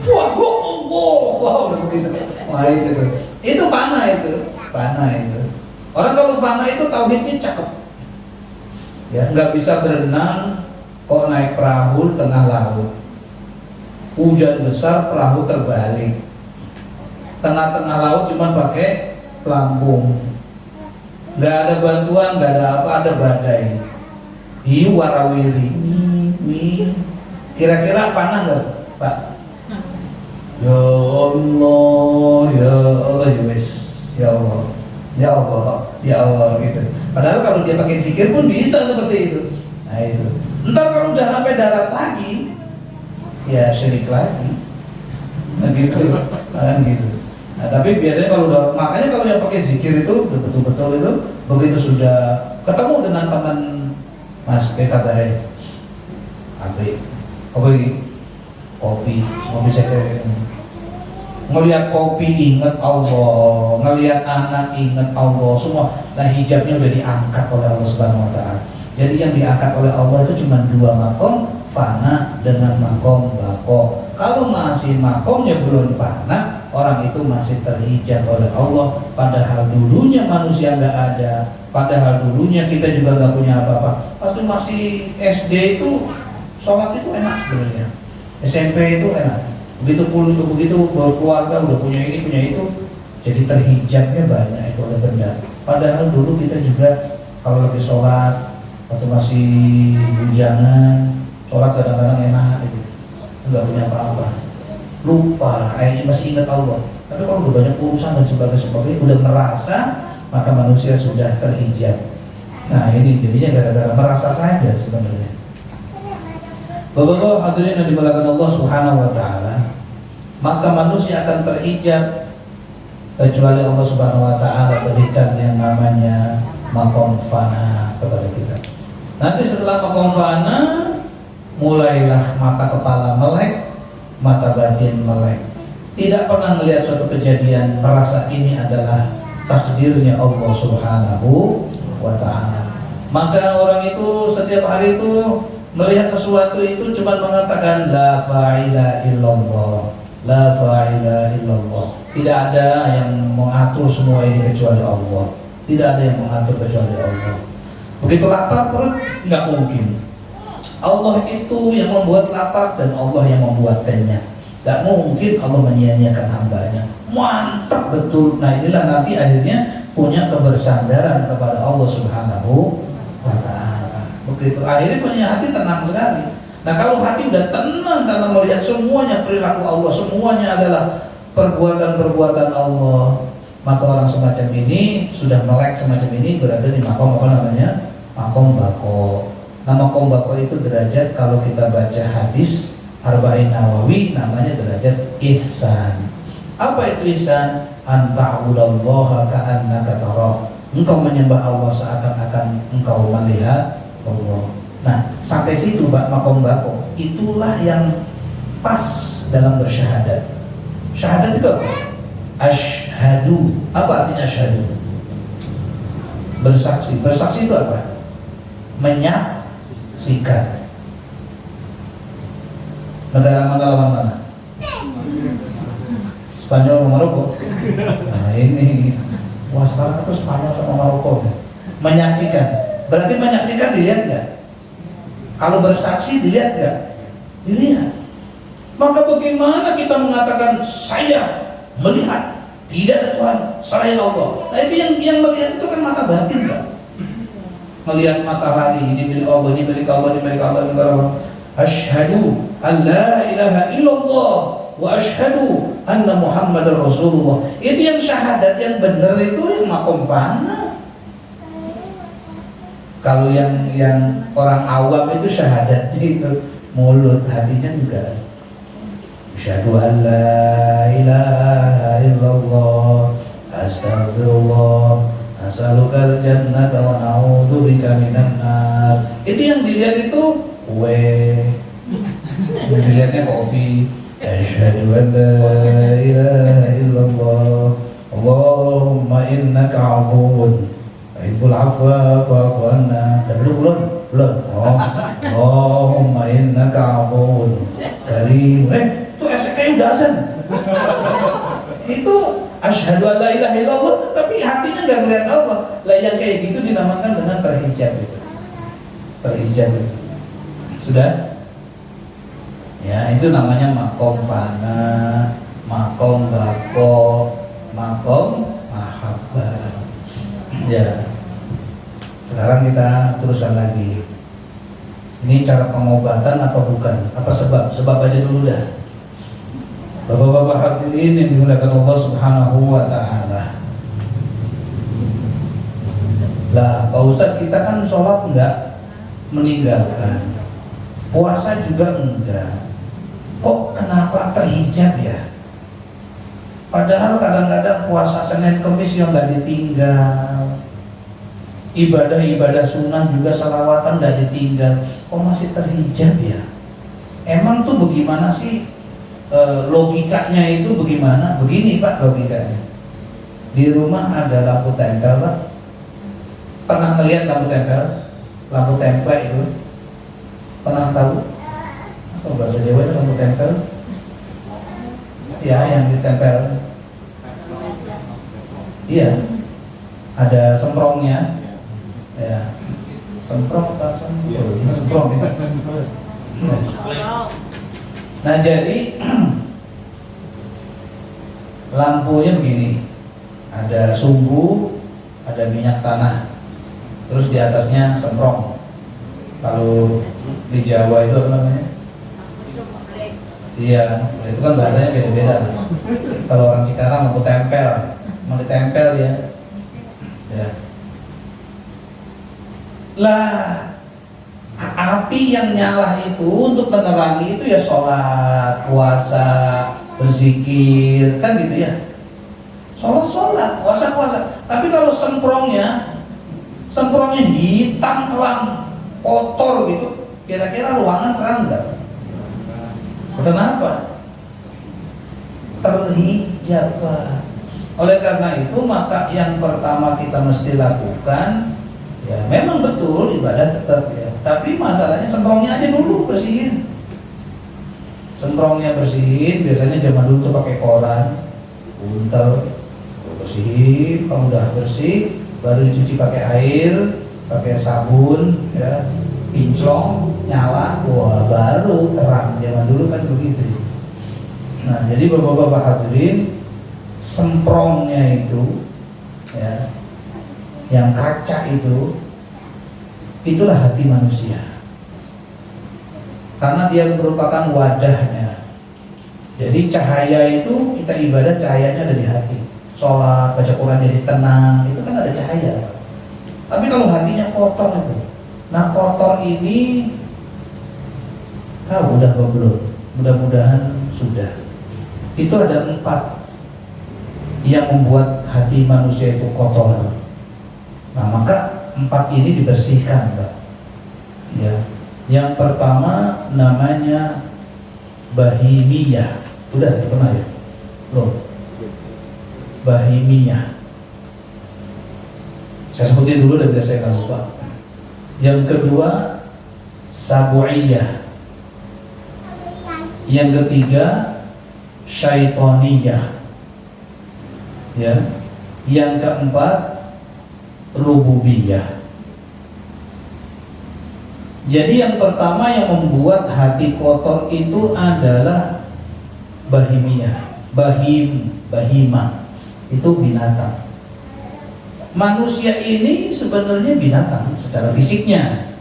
Wah, udah begitu. Wah itu fana itu. Orang kalau fana itu tauhidnya cakep. Ya, nggak bisa berenang, kok naik perahu di tengah laut. Hujan besar, perahu terbalik. Tengah-tengah laut cuma pakai pelampung. Nggak ada bantuan, nggak ada apa, ada badai. Hiu warawiri. Kira-kira fana nggak, Pak? Ya Allah, ya Allah gitu. Padahal kalau dia pakai zikir pun bisa seperti itu. Nah itu. Entar kalau udah sampai darat lagi, ya syirik lagi. Nah gitu. Nah tapi biasanya kalau udah, makanya kalau yang pakai zikir itu udah betul-betul itu, begitu sudah ketemu dengan teman Mas kabare, Abi, kopi saya ngelihat kopi ingat Allah, ngelihat anak ingat Allah, semua. Nah hijabnya udah diangkat oleh Allah Subhanahu Wa Taala. Jadi yang diangkat oleh Allah itu cuma 2 makom, fana dengan makom bako. Kalau masih makomnya belum fana, orang itu masih terhijab oleh Allah. Padahal dulunya manusia nggak ada, padahal dulunya kita juga nggak punya apa-apa. Pas masih SD itu sholat itu enak sebenarnya, SMP itu enak. Begitu berkeluarga udah punya ini punya itu, jadi terhijabnya banyak itu oleh benda. Padahal dulu kita juga kalau lagi sholat atau masih bujangan, sholat kadang-kadang enak gitu, nggak punya apa-apa, lupa, masih ingat Allah. Tapi kalau udah banyak urusan dan sebagainya, udah merasa, maka manusia sudah terhijab. Nah ini jadinya gara-gara merasa saja sebenarnya. Bapak-bapak hadirin yang dimuliakan Allah Subhanahu Wa Taala, maka manusia akan terhijab kecuali Allah Subhanahu Wa Taala berikan yang namanya makom fana kepada kita. Nanti setelah makom fana, mulailah mata kepala melek, mata batin melek. Tidak pernah melihat suatu kejadian merasa ini adalah takdirnya Allah Subhanahu Wa Taala. Maka orang itu setiap hari itu melihat sesuatu itu cuma mengatakan la fa'ila illallah, la fa'ila illallah. Tidak ada yang mengatur semua ini kecuali Allah. Tidak ada yang mengatur kecuali Allah. Begitu lapar perut, nggak mungkin. Allah itu yang membuat lapar dan Allah yang membuat kenyang. Nggak mungkin Allah menyia-nyiakan hambanya. Mantap betul. Nah inilah nanti akhirnya punya kebersandaran kepada Allah Subhanahu Wa Ta'ala. Begitu akhirnya punya hati tenang sekali. Nah kalau hati udah tenang karena melihat semuanya perilaku Allah, semuanya adalah perbuatan-perbuatan Allah, maka orang semacam ini sudah melek semacam ini berada di makom apa namanya? Makom bako. Nama kombako itu derajat, kalau kita baca hadis Arba'in Nawawi namanya derajat ihsan. Apa itu ihsan? Anta'budallaha ka'annaka tarah. Engkau menyembah Allah seakan-akan engkau melihat Allah. Nah, sampai situ Pak makom bako. Itulah yang pas dalam bersyahadat. Syahadat itu apa? Asyhadu. Apa artinya asyhadu? Bersaksi. Bersaksi itu apa? Menyaksikan. Negara mana lawan mana? Spanyol sama Maroko. Nah ini, wah sekarang itu Spanyol sama Maroko ya. Menyaksikan. Berarti menyaksikan dilihat nggak? Kalau bersaksi dilihat nggak? Dilihat. Maka bagaimana kita mengatakan saya melihat tidak ada Tuhan selain Allah? Nah itu yang melihat itu kan mata batin Pak. Melihat matahari, ini milik Allah, ini milik Allah, ini milik Allah, ini milik Allah. Asyhadu an la ilaha illallah wa asyhadu anna Muhammadar Rasulullah. Itu yang syahadat yang benar itu yang makom fana. Kalau yang orang awam itu syahadatnya itu mulut, hatinya juga. Asyhadu an la ilaha illallah astaghfirullah as'alukal jannata wa na'udzubika minan nar. Itu yang dilihat itu kue, yang dilihatnya kopi. Asyhadu an la ilaha illallah Allahumma innaka afuwun tuhibbul afwa fa'fu anna. Dah belum? Oh. Allahumma innaka afuwun karim. Itu SKI udah azan. Itu asyhadu an la ilaha illallah tapi hatinya nggak melihat Allah. Lah yang kayak gitu dinamakan dengan terhijab itu. Terhijab itu. Sudah? Ya, itu namanya makom fana, makom bako, makom mahabbah. Ya. Sekarang kita teruskan lagi. Ini cara pengobatan apa bukan? Apa sebab? Sebab aja dulu dah. Bapak-bapak hadirin yang dimuliakan Allah Subhanahu wa taala. Lah, Pak Ustadz, kita kan sholat enggak meninggalkan, puasa juga enggak. Kok kenapa terhijab ya? Padahal kadang-kadang puasa Senin Kemis yang enggak ditinggal, ibadah-ibadah sunnah juga salawatan enggak ditinggal. Kok masih terhijab ya? Emang tuh bagaimana sih? Logikanya itu bagaimana? Begini Pak logikanya. Di rumah ada lampu tempel Pak. Pernah melihat lampu tempel? Lampu template itu pernah tahu? Apa bahasa Jawa itu lampu tempel? Ya, yang ditempel. Iya. Ada semprongnya. Ya. Semprong apa? Semprong ya. Nah jadi lampunya begini, ada sumbu, ada minyak tanah, terus di atasnya semprong. Kalau di Jawa itu apa namanya? Iya, itu kan bahasanya beda-beda. Kalau orang Cikarang lampu tempel, mau ditempel ya. Ya. Lah, api yang nyala itu untuk menerangi itu ya sholat, puasa, berzikir, kan gitu ya. Sholat, puasa. Tapi kalau semprongnya hitam kelam, kotor gitu, kira-kira ruangan terang nggak? Kenapa? Terhijab. Oleh karena itu maka yang pertama kita mesti lakukan, ya memang betul ibadah tetap ya. Tapi masalahnya semprongnya aja dulu bersihin. Semprongnya bersihin, biasanya zaman dulu tuh pakai koran, buntel, bersihin. Kalau udah bersih, baru dicuci pakai air, pakai sabun, ya, pinclong, nyala, wah baru terang. Zaman dulu kan begitu. Nah, jadi bapak-bapak hadirin, semprongnya itu, ya, yang kaca itu. Itulah hati manusia, karena dia merupakan wadahnya. Jadi cahaya itu kita ibadah cahayanya ada di hati. Sholat, baca Quran jadi tenang, itu kan ada cahaya. Tapi kalau hatinya kotor itu, Nah kotor ini tahu udah apa belum? Mudah-mudahan sudah. Itu ada 4 yang membuat hati manusia itu kotor. Nah maka 4 ini dibersihkan, Pak. Ya. Yang pertama namanya bahimiyah. Udah pernah ya? Belum. Bahimiyah. Saya sebutin dulu dan biar saya nggak lupa. Yang kedua sabu'iyah. Yang ketiga syaitoniyah. Ya. Yang keempat rububiyah. Jadi yang pertama yang membuat hati kotor itu adalah bahimiyah. Bahimah itu binatang. Manusia ini sebenarnya binatang secara fisiknya.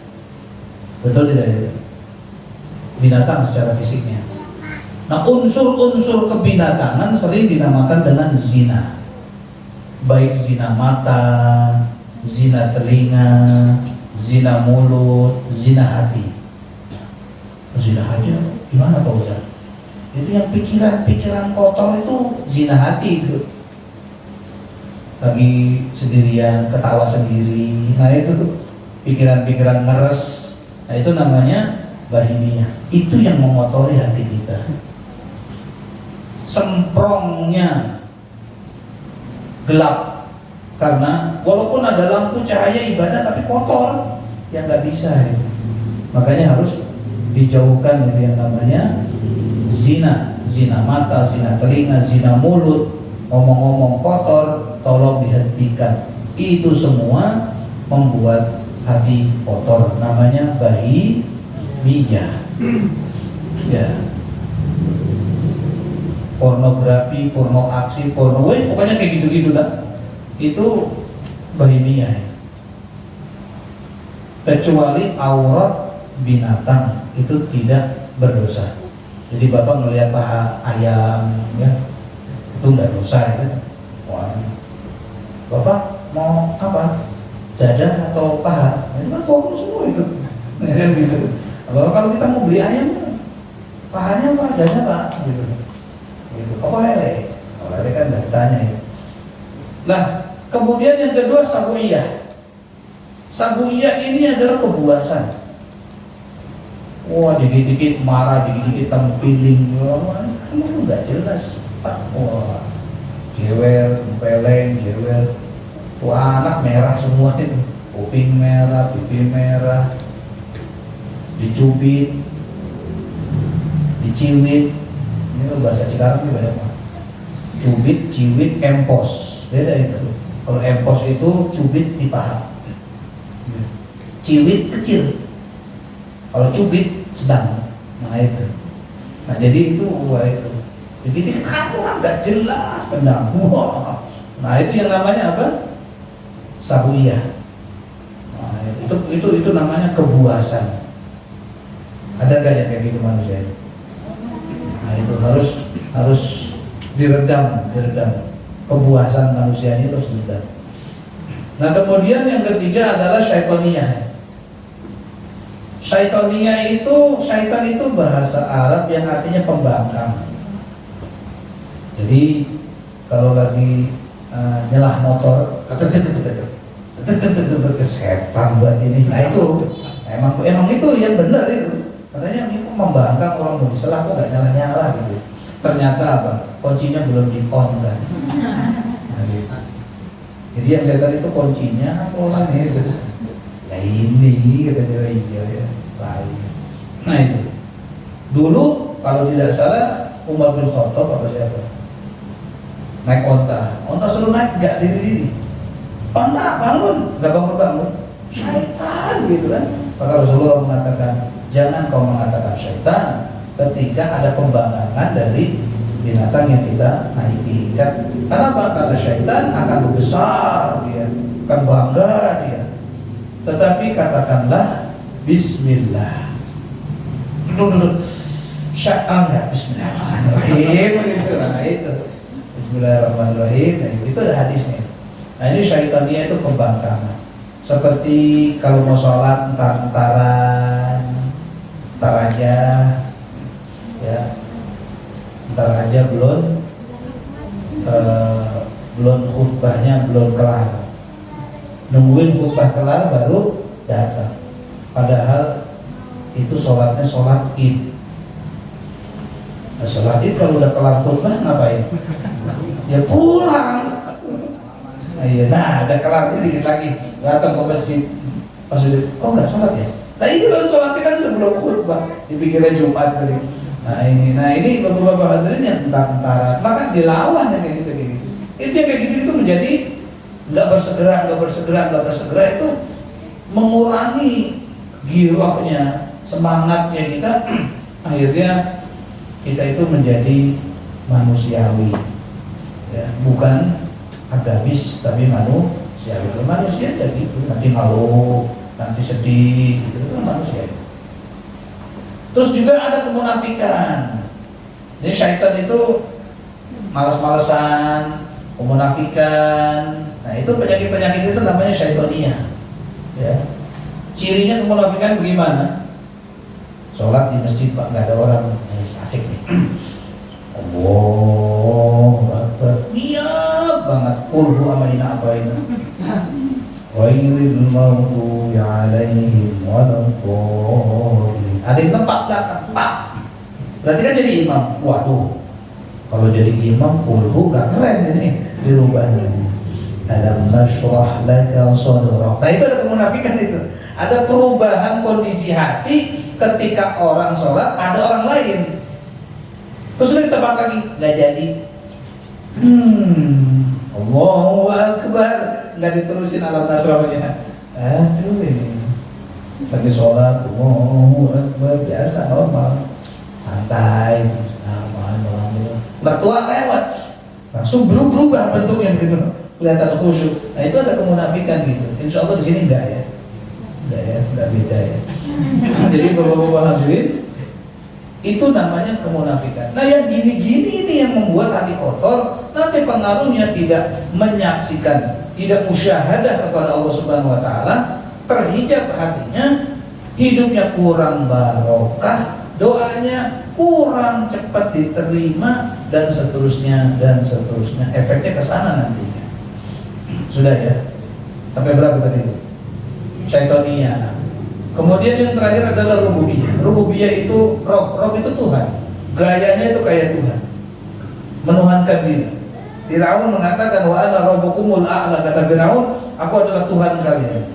Betul tidak itu? Binatang secara fisiknya. Nah, unsur-unsur kebinatangan sering dinamakan dengan zina. Baik zina mata, zina telinga, zina mulut, zina hati. Zina hati gimana Pak Ustaz? Itu yang pikiran kotor itu zina hati itu. Lagi sendirian, ketawa sendiri. Nah itu pikiran-pikiran ngeres. Nah itu namanya bahimiyah. Itu yang mengotori hati kita. Semprongnya gelap. Karena walaupun ada lampu cahaya ibadah tapi kotor, yang nggak bisa itu. Makanya harus dijauhkan itu yang namanya zina, zina mata, zina telinga, zina mulut, ngomong-ngomong kotor, tolong dihentikan. Itu semua membuat hati kotor. Namanya bahimiyah. Ya. Pornografi, porno aksi, porno pokoknya kayak gitu-gitu lah. Itu bahimiyah. Kecuali aurat binatang itu tidak berdosa. Jadi Bapak melihat paha ayam ya, itu enggak dosa ya. Wah. Bapak mau apa? Dada atau paha? Itu kan porno semua itu. Gitu. Kalau kita mau beli ayam, pahanya apa? Dada Pak? Gitu. Apa lele? Kalau lele kan nggak ditanya ya. Nah, kemudian yang kedua sabu'iyah. Sabu'iyah ini adalah kebuasan. Wah, dikit-dikit marah, dikit-dikit tempiling. Wah, kamu nggak jelas. Wah, jewer, peleng, jewer. Wah, anak merah semua itu. Kuping merah, pipi merah, dicubit, diciwit. Ini kan bahasa Cikarang ini banyak banget. Cubit, ciwit, empos. Beda itu. Kalau empos itu cubit di paha. Ciwit kecil. Kalau cubit sedang. Nah itu. Nah jadi itu wah itu. Jadi kamu nggak jelas tendang. Wah. Nah itu yang namanya apa? Sabu'iyah. Nah, itu namanya kebuasan. Ada gak yang kayak gitu manusia itu? Nah itu harus diredam. Kebuasan manusia ini terus diredam. Nah kemudian yang ketiga adalah syaitoniyah. Syaitoniyah itu, syaitan itu bahasa Arab yang artinya pembangkang. Jadi kalau lagi nyelah motor, setan buat ini. Nah itu emang itu yang benar itu. Katanya ini membangkang orang mau diselah kok gak nyala gitu. Ternyata apa? Kuncinya belum di on kan. Nah, gitu. Jadi yang setan itu kuncinya apa orang itu? Ya ini katanya iya ya. Lali. Nah itu. Dulu kalau tidak salah Umar bin Khattab apa siapa? Naik onta suruh naik gak diri. Onta bangun, gak bangun. Syaitan gitu kan. Maka Rasulullah mengatakan, jangan kau mengatakan syaitan ketika ada pembangkangan dari binatang yang kita naiki kan. Kenapa? Karena syaitan akan membesar dia, akan bangga dia. Tetapi katakanlah Bismillah. Syaitan enggak Bismillahirrahmanirrahim gitu. Nah itu Bismillahirrahmanirrahim. Nah, itu ada hadisnya. Nah ini syaitannya itu pembangkangan. Seperti kalau mau sholat ntar aja, ya, ntar aja belum khutbahnya belum kelar, nungguin khutbah kelar baru datang. Padahal itu sholatnya sholat id. Nah, sholat id kalau udah kelar khutbah ngapain? Ya pulang. Nah, ada kelarnya dikit lagi datang ke masjid. Pas udah, kok nggak sholat ya? Nah ini kalau sholatnya kan sebelum khutbah, dipikirnya Jumat tadi. Nah ini bapak-bapak hadirin yang entar-entaran, maka dilawan yang kayak gitu. Itu yang kayak gitu itu menjadi nggak bersegera itu mengurangi girohnya, semangatnya kita. Akhirnya kita itu menjadi manusiawi, ya, bukan agamis tapi manusiawi. Manusia aja gitu, nanti malu, nanti sedih, gitu itu manusia itu. Terus juga ada kemunafikan. Jadi syaitan itu malas-malesan, kemunafikan. Nah itu penyakit-penyakit itu namanya syaitonia. Ya. Cirinya kemunafikan bagaimana? Sholat di masjid Pak, nggak ada orang, asik nih. Allahu Akbar, niat banget. Qul huwa amaina abaina. Ghairil maghdubi alaihim waladdallin. Ada yang tempat belakang, Pak. Berarti kan jadi imam. Waduh, kalau jadi imam kulhu gak keren ini, dirubah ini. Alam nashrah laka sadrak. Nah itu ada kemunafikan itu. Ada perubahan kondisi hati ketika orang sholat ada orang lain. Terus sudah ditebak lagi, gak jadi. Allahu Akbar, nggak diterusin alam nasrahnya. Aduh ini lagi sholat, Allahu Akbar, biasa normal, santai, normal. Nggak tua lewat, langsung berubah bentuknya begitu, kelihatan khusyuk. Nah itu ada kemunafikan gitu. Insya Allah di sini enggak ya, enggak beda ya. Jadi bapak-bapak hadirin, itu namanya kemunafikan. Nah yang gini-gini ini yang membuat hati kotor, nanti pengaruhnya tidak menyaksikan, tidak musyahadah kepada Allah Subhanahu wa taala, terhijab hatinya, hidupnya kurang barokah, doanya kurang cepat diterima, dan seterusnya. Efeknya ke sana nantinya. Sudah ya? Sampai berapa tadi? Syaitonia. Kemudian yang terakhir adalah rububiyah. Rububiyah itu Rob itu Tuhan. Gayanya itu kayak Tuhan, menuhankan diri. Firaun mengatakan wa ana rabbukumul a'la, kata Firaun, aku adalah Tuhan kalian.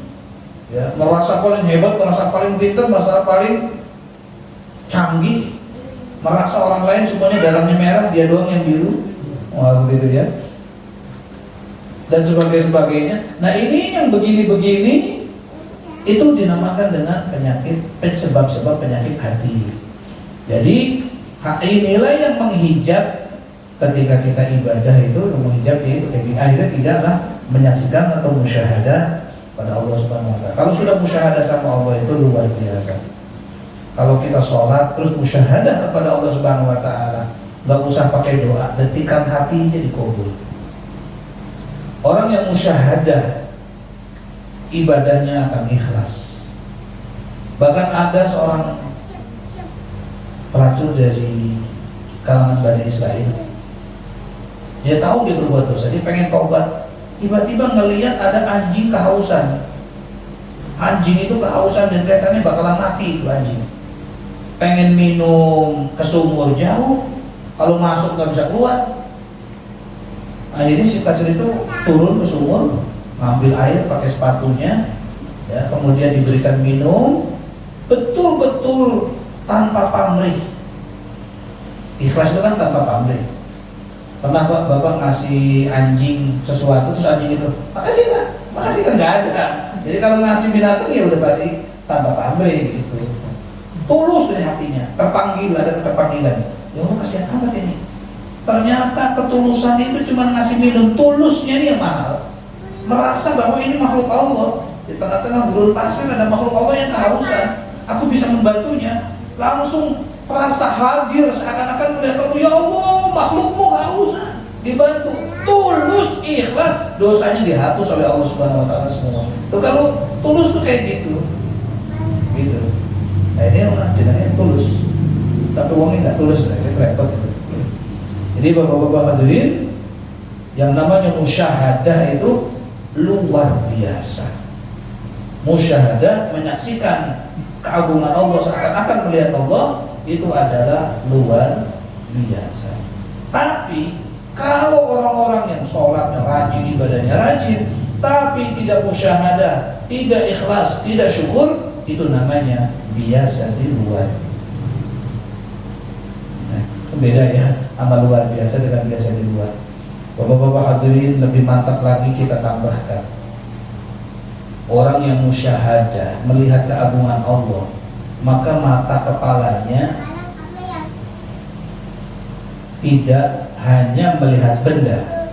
Ya, merasa paling hebat, merasa paling pintar, merasa paling canggih, merasa orang lain semuanya darahnya merah, dia doang yang biru. Wah, begitu ya. Dan sebagainya. Nah, ini yang begini-begini itu dinamakan dengan penyakit, sebab-sebab penyakit hati. Jadi inilah yang menghijab ketika kita ibadah itu, menghijab itu akhirnya tidaklah menyaksikan atau musyahadah pada Allah Subhanahu wa taala. Kalau sudah musyahadah sama Allah itu luar biasa. Kalau kita sholat terus musyahadah kepada Allah Subhanahu wa taala, nggak usah pakai doa, detikan hati jadi kabul. Orang yang musyahadah ibadahnya akan ikhlas. Bahkan ada seorang pelacur dari kalangan Bani Israel. Dia tahu dia berbuat dosa, dia pengen taubat. Tiba-tiba ngelihat ada anjing kehausan. Anjing itu kehausan dan kelihatannya bakalan mati itu anjing. Pengen minum ke sumur jauh, kalau masuk nggak bisa keluar. Akhirnya si pelacur itu turun ke sumur, ngambil air pakai sepatunya, ya, kemudian diberikan minum, betul-betul tanpa pamrih. Ikhlas itu kan tanpa pamrih. Pernah Bapak ngasih anjing sesuatu terus anjing itu makasih Pak, makasih kan nggak ada. Jadi kalau ngasih binatang ya udah pasti tanpa pamrih gitu. Tulus dari hatinya, terpanggil, ada keterpanggilan. Ya Allah kasihan amat ini. Ternyata ketulusan itu cuma ngasih minum, tulusnya ini yang mahal. Merasa bahwa ini makhluk Allah. Di tengah-tengah gurun pasir ada makhluk Allah yang kehausan. Aku bisa membantunya. Langsung merasa hadir seakan-akan melihat Allah, ya Allah makhlukmu kehausan. dibantu, tulus, ikhlas, dosanya dihapus oleh Allah Subhanahu wa taala semua. Tuh kalau tulus tuh kayak gitu. Gitu. Nah, ini orang jenenge tulus. Tapi uangnya nggak tulus, itu repot itu. Jadi Bapak-bapak hadirin, yang namanya musyahadah itu luar biasa. Musyahadah, menyaksikan keagungan Allah, seakan-akan melihat Allah, itu adalah luar biasa. Tapi kalau orang-orang yang sholatnya rajin, ibadahnya rajin, tapi tidak musyahadah, tidak ikhlas, tidak syukur, itu namanya biasa di luar. Nah, beda ya, amal luar biasa dengan biasa di luar. Bapak-bapak hadirin, lebih mantap lagi kita tambahkan, orang yang musyahadah, melihat keagungan Allah, maka mata kepalanya tidak hanya melihat benda,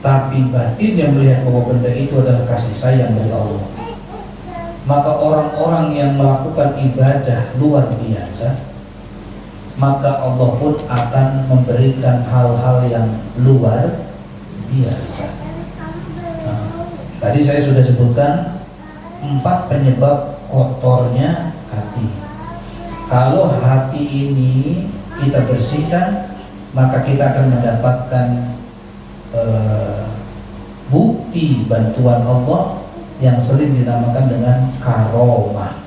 tapi batin yang melihat bahwa benda itu adalah kasih sayang dari Allah. Maka orang-orang yang melakukan ibadah luar biasa, maka Allah pun akan memberikan hal-hal yang luar biasa. Nah, tadi saya sudah sebutkan 4 penyebab kotornya hati. Kalau hati ini kita bersihkan, maka kita akan mendapatkan bukti bantuan Allah yang sering dinamakan dengan karomah.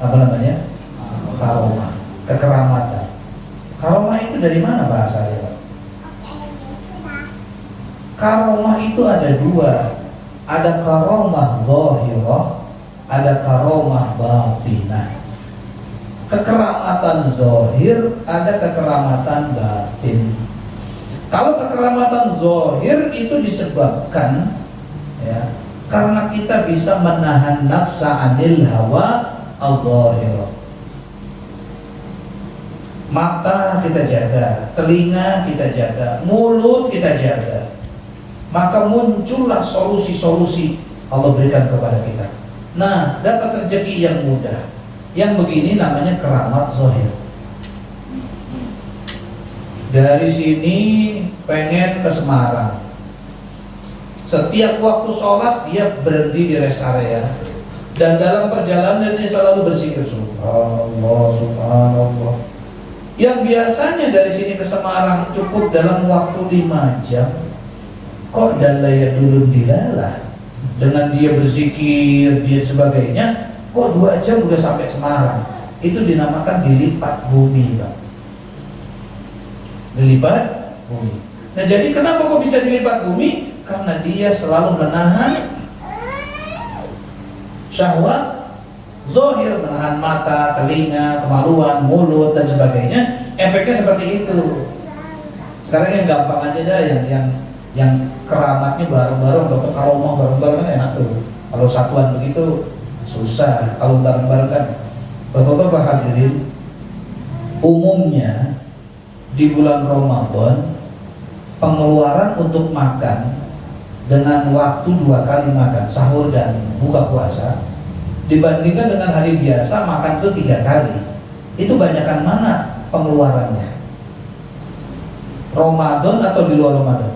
Apa namanya? Karomah, kekeramatan. Karomah itu dari mana bahasanya, Pak? Karomah itu ada 2. Ada karomah zahirah, ada karomah batinah. Kekeramatan zahir, ada kekeramatan batin. Kalau kekeramatan zahir itu disebabkan ya, karena kita bisa menahan nafsa anil hawa al-zahirah. Mata kita jaga, telinga kita jaga, mulut kita jaga, maka muncullah solusi-solusi Allah berikan kepada kita. Nah, dapat rezeki yang mudah. Yang begini namanya keramat zahir. Dari sini pengen ke Semarang, setiap waktu sholat dia berhenti di rest area, dan dalam perjalanan dia selalu berzikir subhanallah, subhanallah. Yang biasanya dari sini ke Semarang cukup dalam waktu 5 jam, kok dalaya dulun dilalah, dengan dia berzikir, dia sebagainya, kok 2 jam udah sampai Semarang. Itu dinamakan dilipat bumi, Pak. Dilipat bumi. Nah, jadi kenapa kok bisa dilipat bumi? Karena dia selalu menahan syahwat zahir, menahan mata, telinga, kemaluan, mulut dan sebagainya. Efeknya seperti itu. Sekarang yang gampang aja dah, yang keramatnya bareng-bareng, dapat karomah bareng-bareng kan enak tuh. Kalau satuan begitu susah. Kalau bareng-bareng kan. Bapak-bapak hadirin, umumnya di bulan Ramadan pengeluaran untuk makan dengan waktu 2 kali makan, sahur dan buka puasa, dibandingkan dengan hari biasa makan itu 3 kali. Itu banyakkan mana pengeluarannya? Ramadan atau di luar Ramadan?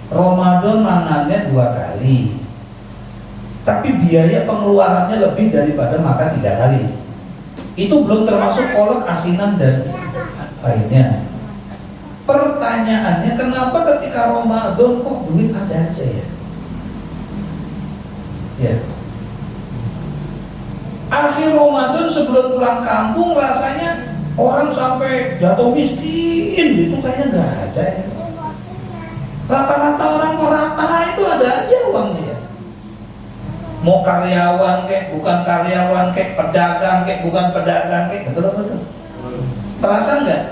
Ramadan mangannya 2 kali, tapi biaya pengeluarannya lebih daripada makan 3 kali. Itu belum termasuk kolak, asinan dan lainnya. Pertanyaannya, kenapa ketika Ramadan kok duit ada aja ya? Ya. Akhir Ramadan sebelum pulang kampung rasanya orang sampai jatuh miskin gitu, kayaknya nggak ada ya. Rata-rata orang merata itu ada aja uangnya ya. Mau karyawan kek, bukan karyawan kek, pedagang kek, bukan pedagang kek, betul. Terasa nggak?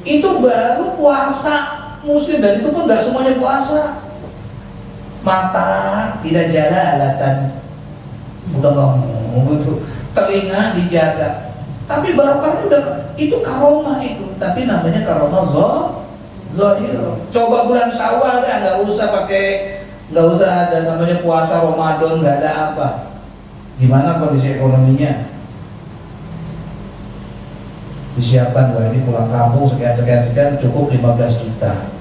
Itu baru puasa muslim, dan itu pun nggak semuanya puasa. Mata tidak jalalatan, udah ngomong gitu, telinga dijaga, tapi barokahnya udah, itu karomah itu, tapi namanya karomah zahir. Coba bulan Syawal deh, nggak usah ada namanya puasa Ramadan, nggak ada apa. Gimana kondisi ekonominya? disiapkan, wah ini pulang kampung sekian cukup 15 juta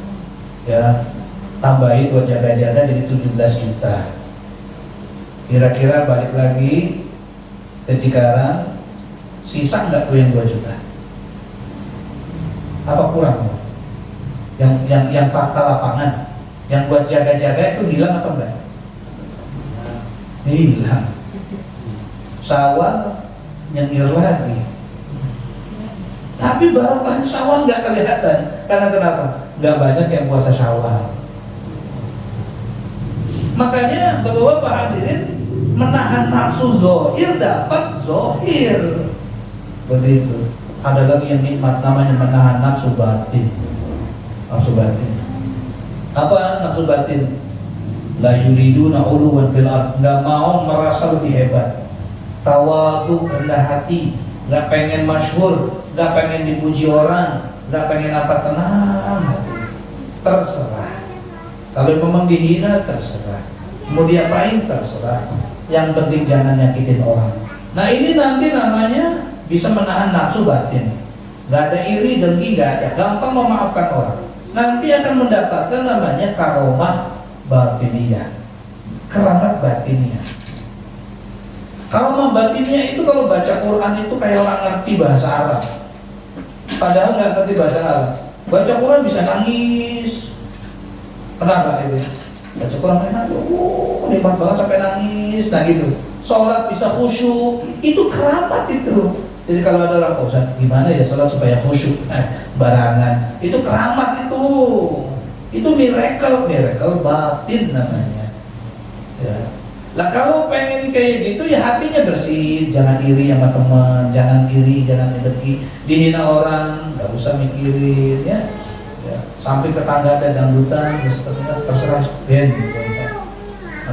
ya, tambahin buat jaga-jaga jadi 17 juta. Kira-kira balik lagi ke Cikarang, sisa nggak tuh yang 2 juta? Apa kurang? Yang fakta lapangan, yang buat jaga-jaga itu hilang apa enggak? Hilang. Syawal nyengir lagi. Tapi barokah Syawal nggak kelihatan. Karena kenapa? Nggak banyak yang puasa Syawal. Makanya bapak-bapak hadirin, menahan nafsu zohir dapat zohir. Begitu. Ada lagi yang nikmat namanya menahan nafsu batin. Nafsu batin. Apa nafsu batin? La yuriduna uluwan fil ard, nggak mau merasa lebih hebat. Tawadu, rendah hati, nggak pengen masyhur, nggak pengen dipuji orang, nggak pengen apa, tenang hati. Terserah. Kalau memang dihina terserah, mau diapain terserah. Yang penting jangan nyakitin orang. Nah ini nanti namanya bisa menahan nafsu batin. Nggak ada iri, dengki, nggak ada. Gampang memaafkan orang. Nanti akan mendapatkan namanya karomah batiniyah, keramat batiniyah. Karomah batiniyah itu kalau baca Quran itu kayak orang ngerti bahasa Arab, padahal nggak ngerti bahasa Arab. Baca Quran bisa nangis. Kenapa itu? Baca Quran enak, nikmat banget sampai nangis, nah gitu. Sholat bisa khusyuk, itu keramat itu. Jadi kalau ada orang, Ustaz, gimana ya sholat supaya khusyuk? Barangan, itu keramat itu. Itu miracle batin namanya. Ya. Lah kalau pengen kayak gitu ya hatinya bersih, jangan iri sama teman, jangan iri, jangan dengki, dihina orang, nggak usah mikirin ya. Ya, sampai tetangga ada dangdutan, terserah ben.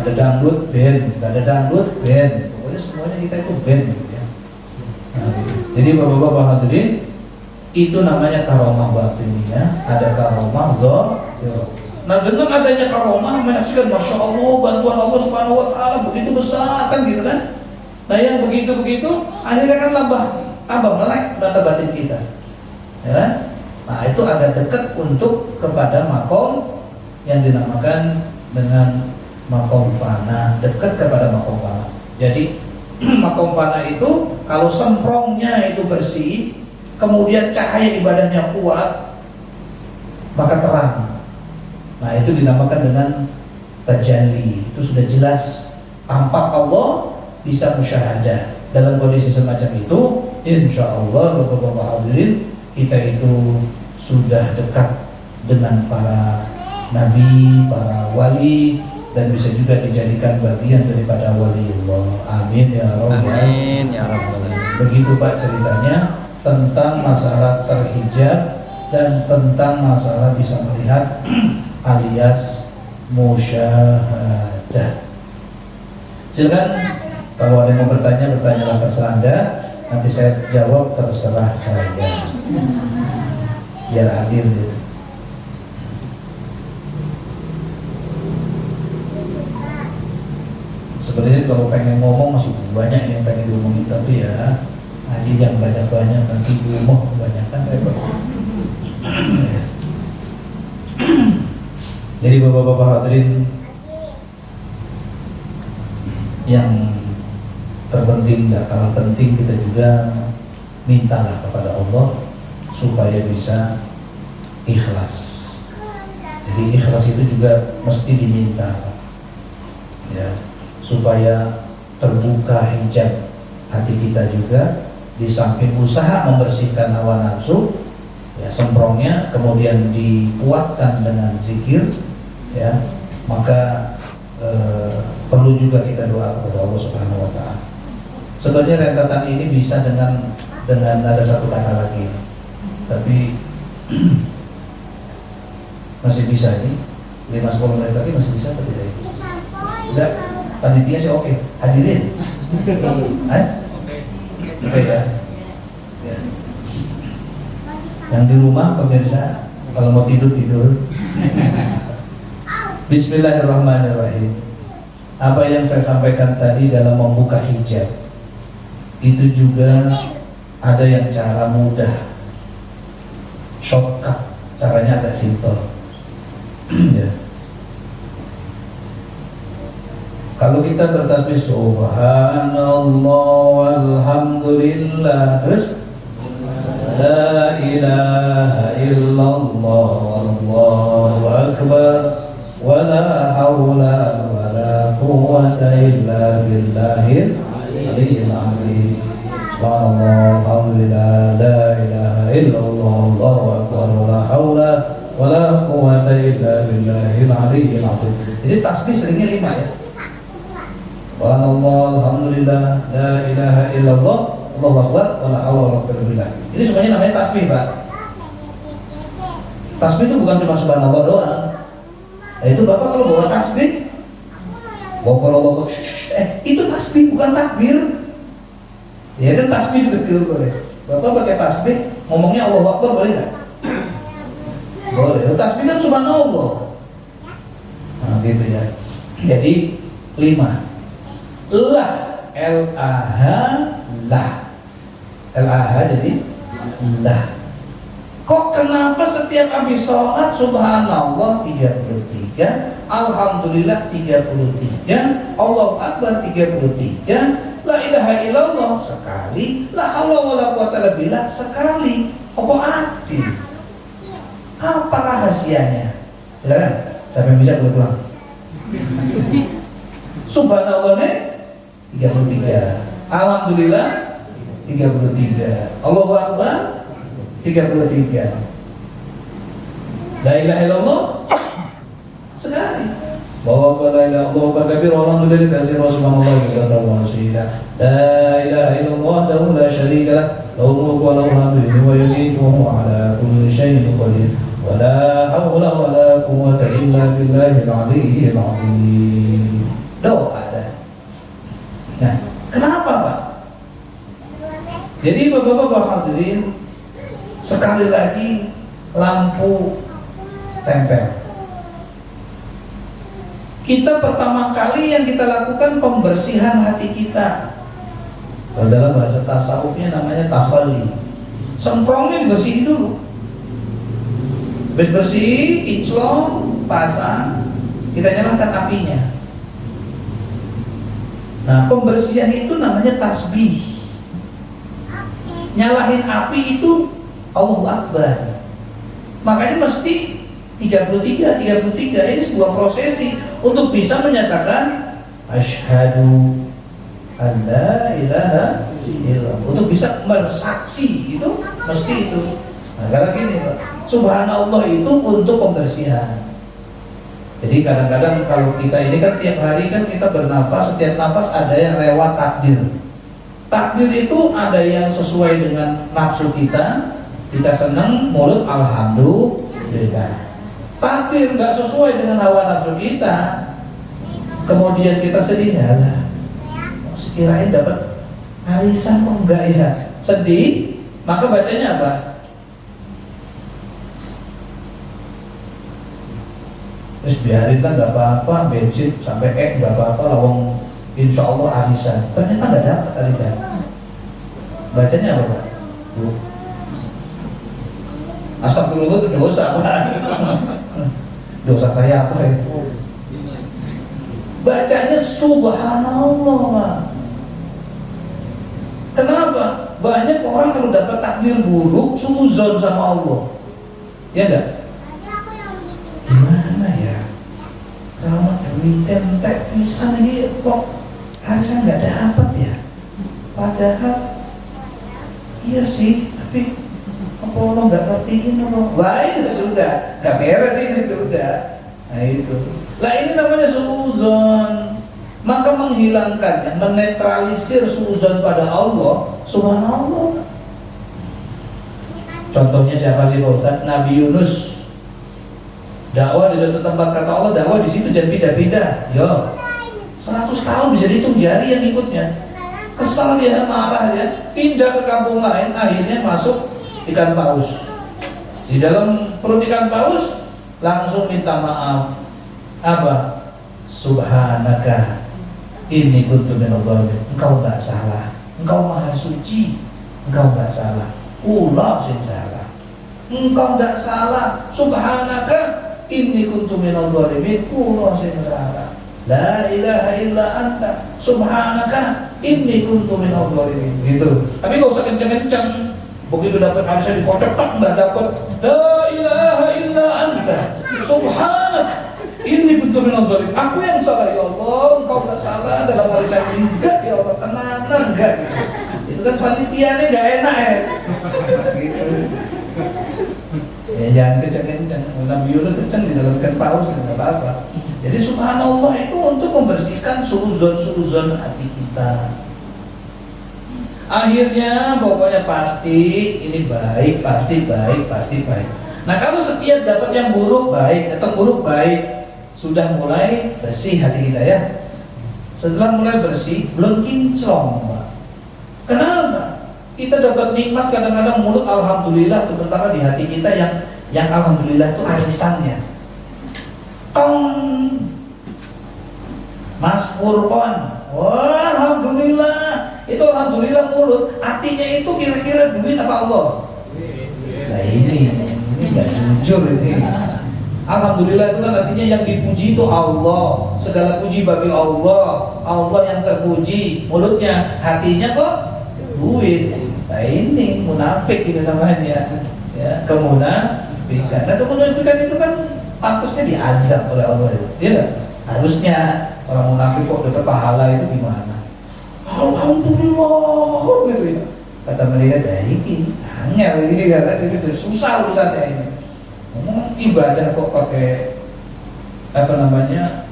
Ada dangdut ben, nggak ada dangdut ben. Pokoknya semuanya kita itu ben gitu ya. Nah, jadi bapak-bapak hadirin, itu namanya karomah batinnya, ada karomah zahir. Nah dengan adanya karomah menyaksikan masya Allah bantuan Allah Subhanahu Wa Taala begitu besar kan gitu kan. Nah yang begitu akhirnya kan tambah melek data batin kita, ya kan? Nah itu agak dekat untuk kepada makom yang dinamakan dengan makom fana, dekat kepada makom fana. Jadi makom fana itu kalau semprongnya itu bersih, kemudian cahaya ibadahnya kuat, maka terang. Nah itu dinamakan dengan tajalli. Itu sudah jelas tampak Allah, bisa musyahadah. Dalam kondisi semacam itu, insya Allah bapak-bapak hadirin, kita itu sudah dekat dengan para nabi, para wali, dan bisa juga dijadikan bagian daripada waliullah. Amin ya rabbal Amin ya rabbal alamin. Begitu Pak ceritanya tentang masalah terhijab dan tentang masalah bisa melihat alias musyahadah. Silakan kalau ada yang mau bertanya, bertanyalah terserah Anda. Nanti saya jawab terserah saya. Biar adil gitu. Sebenarnya kalau pengen ngomong masih banyak yang pengen diomongin, tapi ya nanti jangan banyak-banyak, nanti ngomong kebanyakan repot. Jadi bapak-bapak hadirin, yang terpenting gak kalah penting, kita juga mintalah kepada Allah supaya bisa ikhlas. Jadi ikhlas itu juga mesti diminta, ya, supaya terbuka hijab hati kita juga. Di samping usaha membersihkan hawa nafsu, ya, semprongnya kemudian dikuatkan dengan zikir, ya, maka perlu juga kita doa kepada Allah Subhanahu Wa Taala. Sebenarnya rentetan ini bisa dengan ada satu kata lagi, tapi masih bisa ini 5-10 menit lagi masih bisa atau tidak? Udah, panitia sih oke, hadirin. Oke ya. Ya. Yang di rumah pemirsa, kalau mau tidur. Bismillahirrahmanirrahim. Apa yang saya sampaikan tadi dalam membuka hijab, itu juga ada yang cara mudah shortcut, caranya agak simple. Ya. Kalau kita bertasbih subhanallah walhamdulillah, terus la ilaha illallah wallahu akbar wala haula wala quwwata illa billahil aliyyil azim. Subhanallah alhamdulillah la ilaha illallah wallahu akbar wala haula wala quwwata illa billahil aliyyil azim. Jadi tasbih seringnya 5 ya. Subhanallah alhamdulillah la ilaha illallah Allahu akbar wala haula wala quwwata illa billah. Ini semuanya namanya tasbih, Pak. Tasbih itu bukan cuma subhanallah doang. Nah, itu Bapak kalau bawa tasbih, bawa itu tasbih bukan takbir. Ya kan tasbih juga boleh. Bapak pakai tasbih, ngomongnya Allahu akbar boleh nggak? Boleh. Tasbih kan subhanallah. Nah, gitu ya. Jadi 5. Lah, L-A-H, lah. L-A-H jadi lah. Kok kenapa setiap habis sholat subhanallah 33, alhamdulillah 33, Allahu akbar 33, la ilaha illallah sekali, la haula wala quwwata illa billah sekali. Apa arti? Apa rahasianya? Silakan, siapa yang bisa boleh pulang. Subhanallah 33, alhamdulillah 33, Allahu akbar 33, la ilaha illallah sekali. Bahwa la ilaha illallah kabir alhamdulillah katsira subhanallah wa bihamdihi la ilaha illallah wahdahu la syarika lah lahu mulku wa lahu hamdu wa yumiitu wa huwa ala kulli syai'in qadir wa la haula wa la quwwata illa billahil aliyyil azim. Doa ada. Nah, kenapa Pak? Jadi Bapak-bapak hadirin, sekali lagi lampu tempel. Kita pertama kali yang kita lakukan pembersihan hati kita. Kalau dalam bahasa tasawufnya namanya takhalli. Semprongnya dibersihin dulu. Habis bersih, kinclong, pasang, kita nyalakan apinya. Nah, pembersihan itu namanya tasbih. Nyalahin api itu Allahu Akbar. Makanya mesti 33 ini sebuah prosesi untuk bisa menyatakan asyhadu an la ilaha illallah. Untuk bisa bersaksi itu mesti itu. Nah, karena gini Pak, subhanallah itu untuk pembersihan. Jadi kadang-kadang kalau kita ini kan tiap hari kan kita bernafas, setiap nafas ada yang lewat takdir. Takdir itu ada yang sesuai dengan nafsu kita senang, mulut alhamdulillah. Takdir nggak sesuai dengan hawa nafsu kita, kemudian kita sedih, lah sekirain dapat arisan kok enggak ya, sedih, maka bacanya apa? Terus biarin kan nggak apa-apa, bensin sampai nggak apa-apa, lawang insya Allah arisan. Ternyata nggak dapat arisan. Bacanya apa Pak? Astagfirullah itu dosa Pak. Dosa saya apa ya? Bacanya subhanallah Pak. Kenapa? Banyak orang kalau dapat takdir buruk suzon sama Allah. Ya enggak? Gimana ya? Kalau duit entek bisa nih kok harusnya nggak dapat ya? Padahal iya sih, tapi apa Allah nggak ngertiin apa? Wah ini sudah, nggak beres ini sudah. Nah itu. Lah ini namanya suzon. Maka menghilangkannya, menetralisir suzon pada Allah, subhanallah. Contohnya siapa sih Pak Ustaz? Nabi Yunus. Dakwah di suatu tempat kata Allah, dakwah di situ jangan pindah-pindah. Yo, 100 tahun bisa dihitung jari yang ikutnya. Kesal dia, marah dia, pindah ke kampung lain, akhirnya masuk ikan paus. Di dalam perut ikan paus langsung minta maaf. Apa? Subhanaka inni kuntu minadh dhalimin. Engkau enggak salah. Engkau maha suci. Engkau enggak salah. Ulah sing salah. engkau tidak salah. Subhanaka inni kuntu minadh dhalimin. Kula sing salah. La ilaha illa anta subhanaka inni kuntu minadh dhalimin. Gitu. Tapi enggak usah kenceng-kenceng. Begitu dapat Aisyah dikocok tak enggak dapat. La ilaha illa anta subhanaka inni kuntu minadh dhalimin. Aku yang salah ya Allah, engkau enggak salah dalam hal saya. Enggak ya Allah, tenang enggak gitu. Itu kan panitianya enggak enak ya. Gitu. Ya jangan kenceng-kenceng. Nabi Yunus kenceng di dalam ikan paus enggak apa-apa. Jadi subhanallah itu untuk membersihkan suuzon hati kita. Akhirnya pokoknya pasti ini baik, pasti baik, pasti baik. Nah kalau setiap dapat yang buruk baik, atau buruk baik, sudah mulai bersih hati kita ya. Setelah mulai bersih, belum kinclong, Pak. Kenapa? Kita dapat nikmat kadang-kadang mulut alhamdulillah, sementara di hati kita yang alhamdulillah itu arisannya. Mas Furqon, wah alhamdulillah, itu alhamdulillah mulut, hatinya itu kira-kira duit apa Allah? Nah ini nggak jujur ini. Alhamdulillah itu kan artinya yang dipuji itu Allah, segala puji bagi Allah, Allah yang terpuji, mulutnya, hatinya kok duit. Nah ini munafik ini namanya, ya kemunafikan. Dan kemunafikan itu kan pantasnya diazab oleh Allah itu, ya kan? Harusnya orang munafik kok dapat pahala itu gimana? Alhamdulillah gitu ya. Kata mereka ini angel ini kan, itu susah urusannya ini. Ngomong ibadah kok pakai apa namanya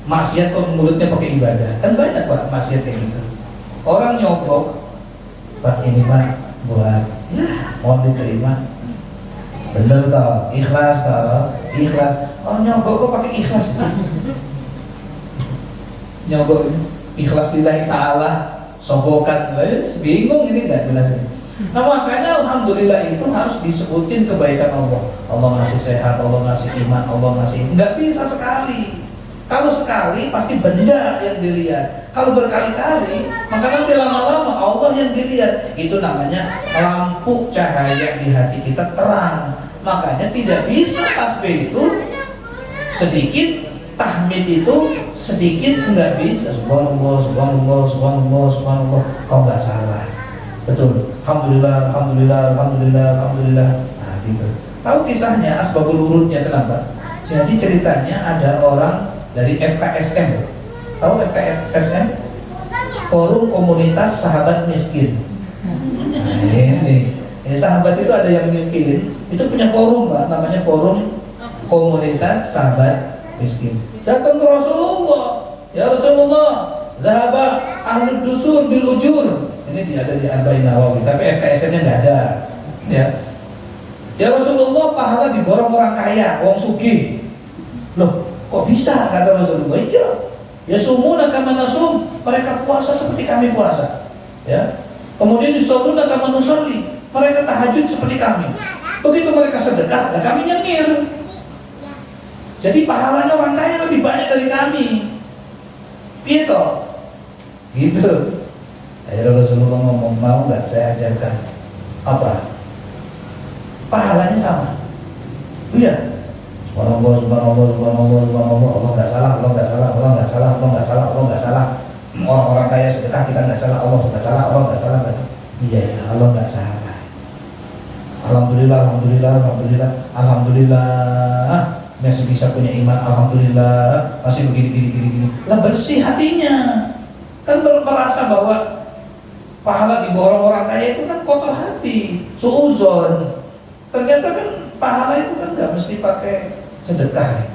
maksiat kok mulutnya pakai ibadah, kan banyak Pak maksiat kayak gitu. Orang nyogok, Pak ini mah buat ya mau diterima, bener toh, ikhlas toh, ikhlas. Orang nyogok kok pakai ikhlas sih? Nyogok ikhlas lillahi ta'ala, sogokan, bingung ini nggak jelas ini. Nah makanya alhamdulillah itu harus disebutin kebaikan Allah. Allah ngasih sehat, Allah ngasih iman, Allah ngasih. Nggak bisa sekali. Kalau sekali pasti benda yang dilihat. Kalau berkali-kali maka nanti lama-lama Allah yang dilihat. Itu namanya lampu cahaya di hati kita terang. Makanya tidak bisa tasbih itu sedikit, tahmid itu sedikit, nggak bisa. Subhanallah, subhanallah, subhanallah, subhanallah. Kau nggak salah. Betul. Alhamdulillah, alhamdulillah, alhamdulillah, alhamdulillah. Nah gitu. Tahu kisahnya, asbabul wurudnya kenapa? Jadi ceritanya ada orang dari FKSM. Tahu FKSM? Forum Komunitas Sahabat Miskin. Nah ini sahabat itu ada yang miskin. Itu punya forum Pak, namanya Forum Komunitas Sahabat Miskin. Datang ke Rasulullah. Ya Rasulullah, zahaba ahlud dusur bil ujur. Ini ada di Arba'in Nawawi, tapi FKSM-nya nggak ada. Ya Rasulullah, pahala diborong orang kaya, wong sugih. Loh, kok bisa? Kata Rasulullah. Iya. Ya sumuna kama nasum, mereka puasa seperti kami puasa. Ya. Kemudian yusalluna kama nusalli, mereka tahajud seperti kami. Begitu mereka sedekah, lah kami nyengir. Jadi pahalanya orang kaya lebih banyak dari kami. Piye toh? Gitu. Akhirnya Rasulullah ngomong, mau nggak saya ajarkan apa? Pahalanya sama. Iya. Subhanallah, subhanallah, subhanallah, subhanallah. Allah nggak salah, Allah nggak salah, Allah nggak salah, Allah nggak salah, Allah nggak salah. Orang-orang kaya sedekah kita nggak salah, Allah nggak salah, Allah nggak salah, nggak salah. Iya ya, Allah nggak salah. Alhamdulillah, alhamdulillah, alhamdulillah, alhamdulillah. Masih bisa punya iman, alhamdulillah. Masih begini. Lah bersih hatinya. Kan baru merasa bahwa pahala diborong orang kaya itu kan kotor hati, suuzon. Ternyata kan pahala itu kan nggak mesti pakai sedekah.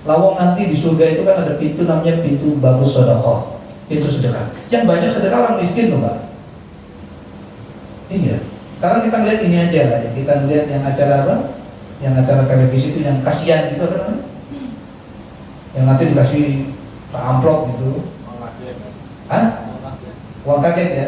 Lawang nanti di surga itu kan ada pintu namanya pintu bagus sedekah, pintu sedekah. Yang banyak sedekah orang miskin loh Pak. Iya. Sekarang kita lihat ini aja lah. Kita lihat yang acara apa? Yang acara televisi itu yang kasihan gitu apa namanya? Yang nanti dikasih amplop gitu. Hah? Uang kaget ya?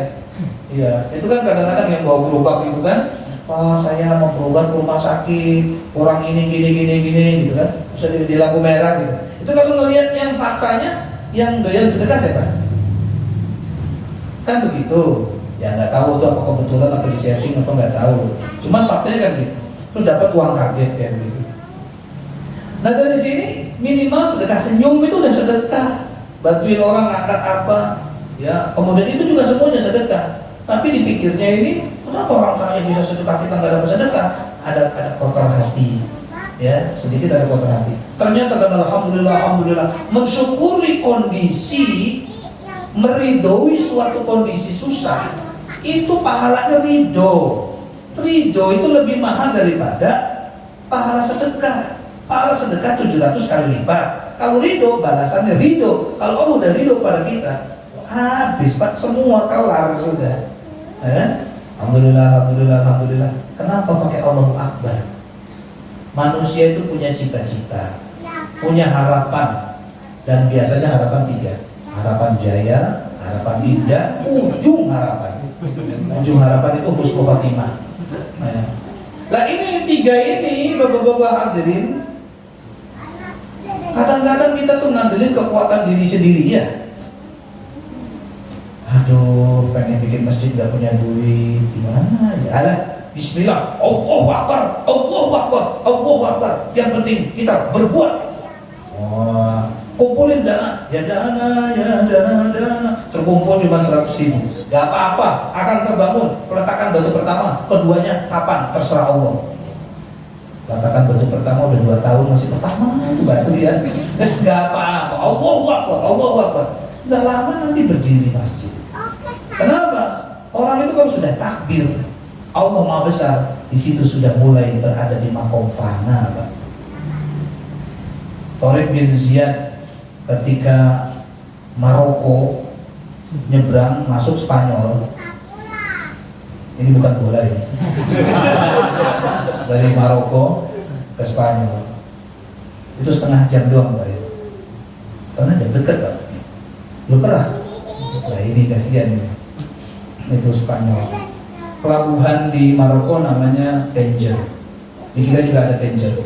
Iya, itu kan kadang-kadang yang bawa gerobak gitu kan. Wah saya mau berobat ke rumah sakit, orang ini gini gitu kan. Terus di lampu merah gitu. Itu kalau ngelihat yang faktanya, yang doyan sedekah siapa? Kan begitu. Ya nggak tahu itu apa kebetulan apa di setting apa nggak tahu. Cuman faktanya kan gitu. Terus dapat uang kaget kayak gitu. Nah dari sini minimal sedekah senyum itu udah sedekah. Bantuin orang ngangkat apa, ya kemudian itu juga semuanya sedekah. Tapi dipikirnya ini kenapa orang kaya bisa sedekah kita nggak dapat sedekah? Ada kotor hati, ya sedikit ada kotor hati. Ternyata kan alhamdulillah mensyukuri kondisi, meridoi suatu kondisi susah itu pahalanya ridho. Ridho itu lebih mahal daripada pahala sedekah. Pahala sedekah 700 kali lipat. Kalau ridho balasannya ridho. Kalau Allah udah ridho pada kita, habis Pak, semua kelar sudah. Ya? Alhamdulillah. Kenapa pakai Allahu Akbar? Manusia itu punya cita-cita, punya harapan, dan biasanya harapan 3. Harapan jaya, harapan indah, ujung harapan. Ujung harapan itu husnul khotimah. Nah ini 3 ini bapak-bapak hadirin, kadang-kadang kita tuh ngandelin kekuatan diri sendiri ya. Aduh, pengen bikin masjid gak punya duit, gimana ya? Alah, bismillah, Allahu Akbar, Allahu Akbar, Allahu Akbar. Yang penting kita berbuat. Wah, kumpulin dana, ya dana, terkumpul cuma 100.000. Gak apa-apa, akan terbangun. Peletakan batu pertama, keduanya kapan? Terserah Allah. Peletakan batu pertama udah 2 tahun masih pertama itu batu ya. Terus gak apa-apa, Allahu Akbar, Allahu Akbar. Gak lama nanti berdiri masjid. Kenapa? Orang itu kalau sudah takbir, Allah Maha Besar, di situ sudah mulai berada di makom fana, Pak. Tariq bin Ziyad ketika Maroko nyebrang masuk Spanyol, ini bukan bola ini, dari Maroko ke Spanyol itu setengah jam doang Pak. Setengah jam, dekat Pak. Belum pernah. Nah ini kasihan ini. Itu Spanyol. Pelabuhan di Maroko namanya Tanger. Di kita juga ada Tanger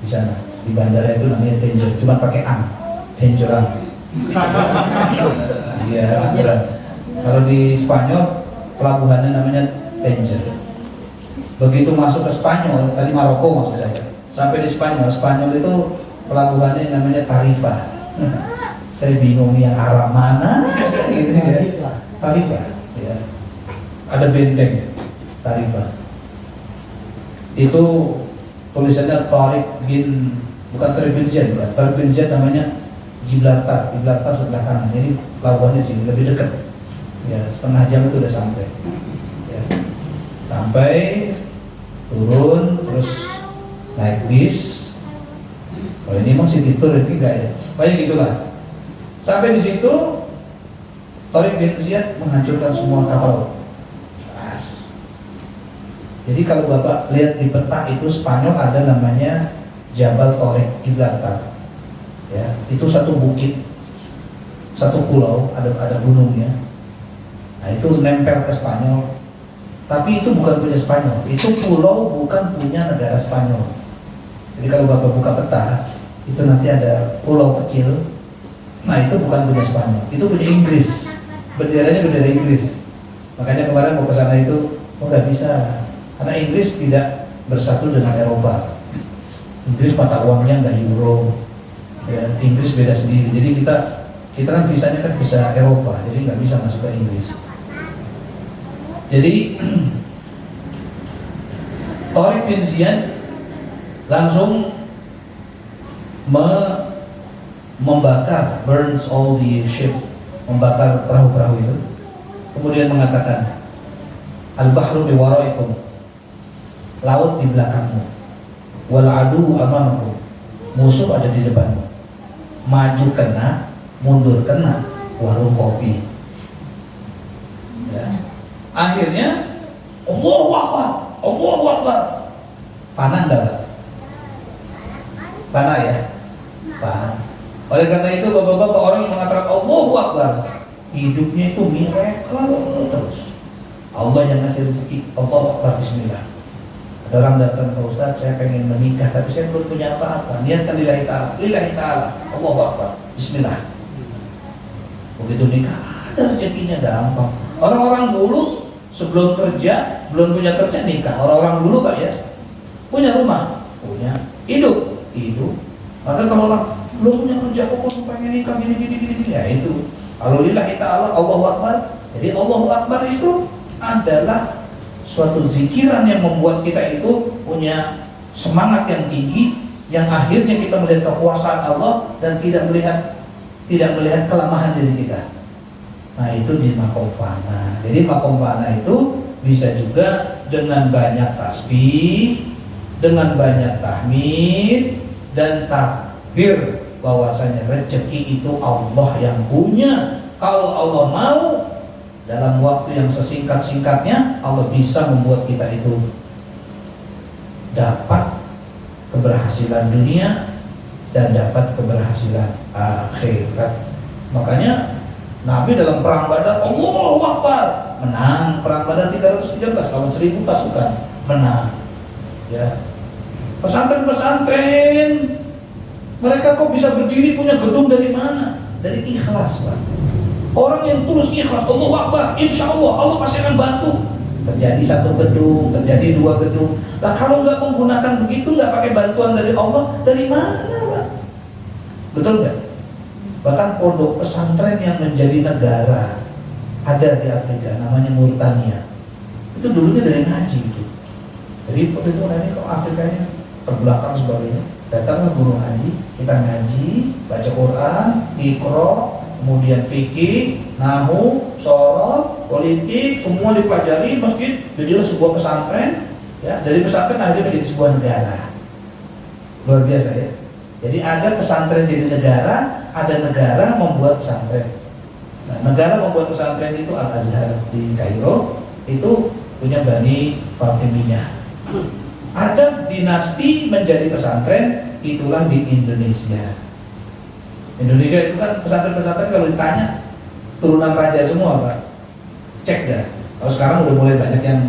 di sana. Di bandara itu namanya Tanger, cuma pakai ang, Tangerang. Iya, Tangerang. Kalau di Spanyol pelabuhannya namanya Tanger. Begitu masuk ke Spanyol, tadi Maroko maksud saya. Sampai di Spanyol, Spanyol itu pelabuhannya namanya Tarifa. Saya bingung yang arah mana gitu ya. Tarifa. Ya. Ada benteng Tarifa. Itu tulisannya Tariq bin, bukan Tariq bin Ziyad, bukan. Tariq bin Ziyad namanya Gibraltar. Gibraltar sebelah kanan. Jadi pelabuhannya sini lebih dekat. Ya, setengah jam itu udah sampai. Ya. Sampai turun terus naik bis. Oh ini emang city tour ini enggak ya? Kayak gitulah. Sampai di situ Tariq bin Ziyad menghancurkan semua kapal. Jadi kalau Bapak lihat di peta itu Spanyol ada namanya Jabal Tariq Gibraltar. Ya, itu satu bukit, satu pulau, ada gunungnya. Nah itu nempel ke Spanyol. Tapi itu bukan punya Spanyol. Itu pulau bukan punya negara Spanyol. Jadi kalau Bapak buka peta, itu nanti ada pulau kecil. Nah itu bukan punya Spanyol, itu punya Inggris. Benderanya bendera Inggris. Makanya kemarin mau ke sana itu, nggak bisa, karena Inggris tidak bersatu dengan Eropa. Inggris mata uangnya nggak euro, ya, Inggris beda sendiri. Jadi kita kan visanya kan visa Eropa, jadi nggak bisa masuk ke Inggris. Jadi Tariq bin Ziyad langsung membakar, burns all the ship, membakar perahu-perahu itu. Kemudian mengatakan, al-bahru biwaraikum, laut di belakangmu, wal adu amamakum, musuh ada di depanmu, maju kena, mundur kena, warung kopi. Ya. Akhirnya Allahu Akbar, Allahu Akbar. Fana enggak? Fana ya? Fana. Oleh karena itu bapak-bapak, orang yang mengatakan Allahu Akbar, hidupnya itu miracle terus. Allah yang ngasih rezeki. Allahu Akbar, bismillah. Ada orang datang, Pak Ustaz, saya pengen menikah tapi saya belum punya apa-apa. Niatkan lillahi ta'ala, lillahi ta'ala, Allahu Akbar, bismillah. Begitu nikah ada rezekinya gampang. Orang-orang dulu sebelum kerja, belum punya kerja nikah. Orang-orang dulu Pak ya, punya rumah, punya, hidup. Maka kalau orang belum punya kerja, kok pengen nikah gini, ya itu. Alhamdulillah ta'ala, Allahu Akbar. Jadi Allahu Akbar itu adalah suatu zikiran yang membuat kita itu punya semangat yang tinggi, yang akhirnya kita melihat kekuasaan Allah dan tidak melihat kelemahan diri kita. Nah itu di makom fana. Jadi makom fana itu bisa juga dengan banyak tasbih, dengan banyak tahmid dan takbir, bahwasanya rezeki itu Allah yang punya. Kalau Allah mau, dalam waktu yang sesingkat-singkatnya Allah bisa membuat kita itu dapat keberhasilan dunia dan dapat keberhasilan akhirat. Makanya Nabi dalam perang Badar, Allahu Akbar, menang perang Badar 313 lawan 1000 pasukan, menang. Ya. Pesantren mereka kok bisa berdiri punya gedung dari mana? Dari ikhlas, Pak. Orang yang tulus ikhlas, Allahu Akbar, insya Allah Allah pasti akan bantu. Terjadi 1 gedung, terjadi 2 gedung. Nah kalau nggak menggunakan begitu, nggak pakai bantuan dari Allah, dari mana, Pak? Betul nggak? Bahkan pondok pesantren yang menjadi negara ada di Afrika, namanya Mauritania. Itu dulunya dari ngaji itu. Jadi waktu itu ini kok Afrikanya terbelakang sebagainya. Datanglah guru ngaji, kita ngaji, baca Quran, Iqra, kemudian fikih, nahwu, sorot, politik, semua dipelajari masjid. Jadilah sebuah pesantren. Ya, dari pesantren akhirnya menjadi sebuah negara. Luar biasa ya. Jadi ada pesantren jadi negara, ada negara membuat pesantren. Nah, negara membuat pesantren itu Al-Azhar di Kairo, itu punya Bani Fatimiyah. Ada dinasti menjadi pesantren, itulah di Indonesia. Indonesia itu kan pesantren-pesantren kalau ditanya turunan raja semua, Pak. Cek dah. Kalau sekarang udah mulai banyak yang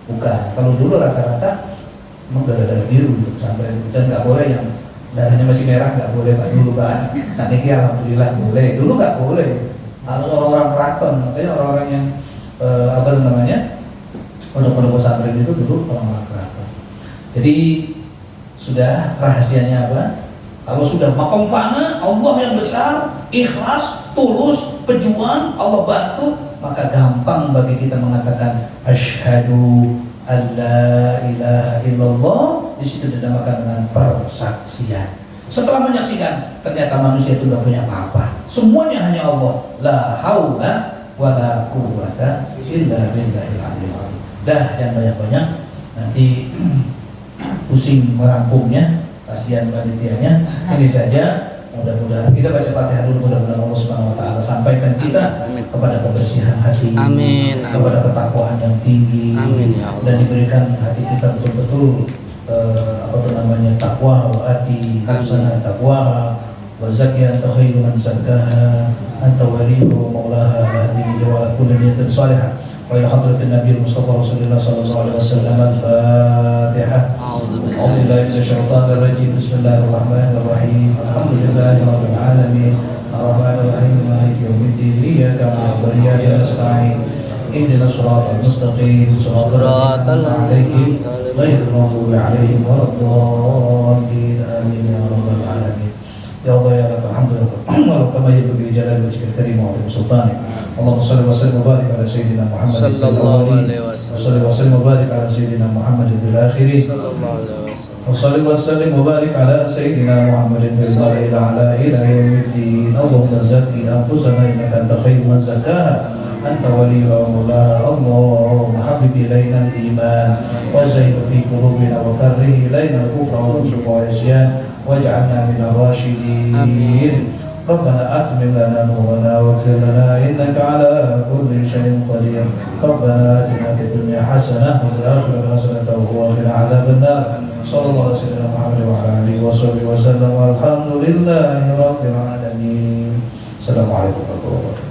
buka. Kalau dulu rata-rata memang darah-darah biru gitu pesantren itu, dan nggak boleh yang darahnya masih merah, nggak boleh Pak dulu, Pak. Saat ini alhamdulillah boleh. Dulu nggak boleh. Harus orang-orang keraton. Makanya orang-orang yang apa namanya? Pondok-pondok pesantren itu dulu orang-orang keraton. Jadi sudah rahasianya apa? Kalau sudah makom fana, Allah yang besar, ikhlas, tulus, pejuang, Allah bantu, maka gampang bagi kita mengatakan asyhadu alla ilaha illallah. Di situ dinamakan dengan persaksian. Setelah menyaksikan, ternyata manusia itu tidak punya apa-apa. Semuanya hanya Allah. La haula wa la quwwata illa billahil aliyil azim. Dah, jangan banyak-banyak. Nanti pusing merangkumnya, kasihan panitianya. Ini saja. Mudah-mudahan kita baca Fatihah dulu, mudah-mudahan Allah Subhanahu wa taala sampaikan kita kepada kebersihan hati, Amin. kepada ketakwaan yang tinggi, Amin, ya Allah. dan diberikan hati kita betul-betul apa itu namanya takwa, wa ati nafsana taqwa wa zakiyah anta khairu man zakkaha anta waliyuha wa maulaha la hadihi wa ala kulli niyatin salihah wa ila hadratin nabiyil mustafa rasulillah sallallahu alaihi wasallam. Al-Fatihah. A'udzu billahi minasyaitonir rajim. Bismillahirrahmanirrahim. Alhamdulillahi rabbil alamin. Ar-Rahmanir Rahim. Maliki yaumiddin. Iyyaka na'budu wa iyyaka nasta'in. Ihdinas siratal mustaqim. Siratal ladzina an'amta 'alaihim ghairil maghdubi 'alaihim waladdallin. Amin ya rabbal alamin. Ya Allah ya lakal hamdu wa kama yanbaghi li jalali wajhikal karim wa 'azimi sultanik. Allahumma shalli wa sallim wa barik ala sayyidina Muhammad sallallahu alaihi wasallam. wa salli wa sallim wa barik ala sayyidina Muhammad fil akhirin. sallallahu alaihi wasallam. wa salli wa sallim wa barik ala sayyidina Muhammad fil dharil a'la ila yaumiddin. Allahumma zakki anfusana innaka anta khairu man zakkaha anta waliyuha wa maulaha. Allahumma habbib ilaina al-iman wa zayyinhu fi qulubina wa karrih ilaina al-kufra wal fusuqa wal 'isyan waj'alna minal rasyidin. ربنا أتمم لنا نورنا واغفر لنا إنك على كل شيء قدير. ربنا آتنا في الدنيا حسنة وفي الآخرة حسنة وقنا عذاب النار. صلى الله على سيدنا محمد وعلى آله وصحبه وسلم والحمد لله رب العالمين. السلام عليكم ورحمة الله وبركاته.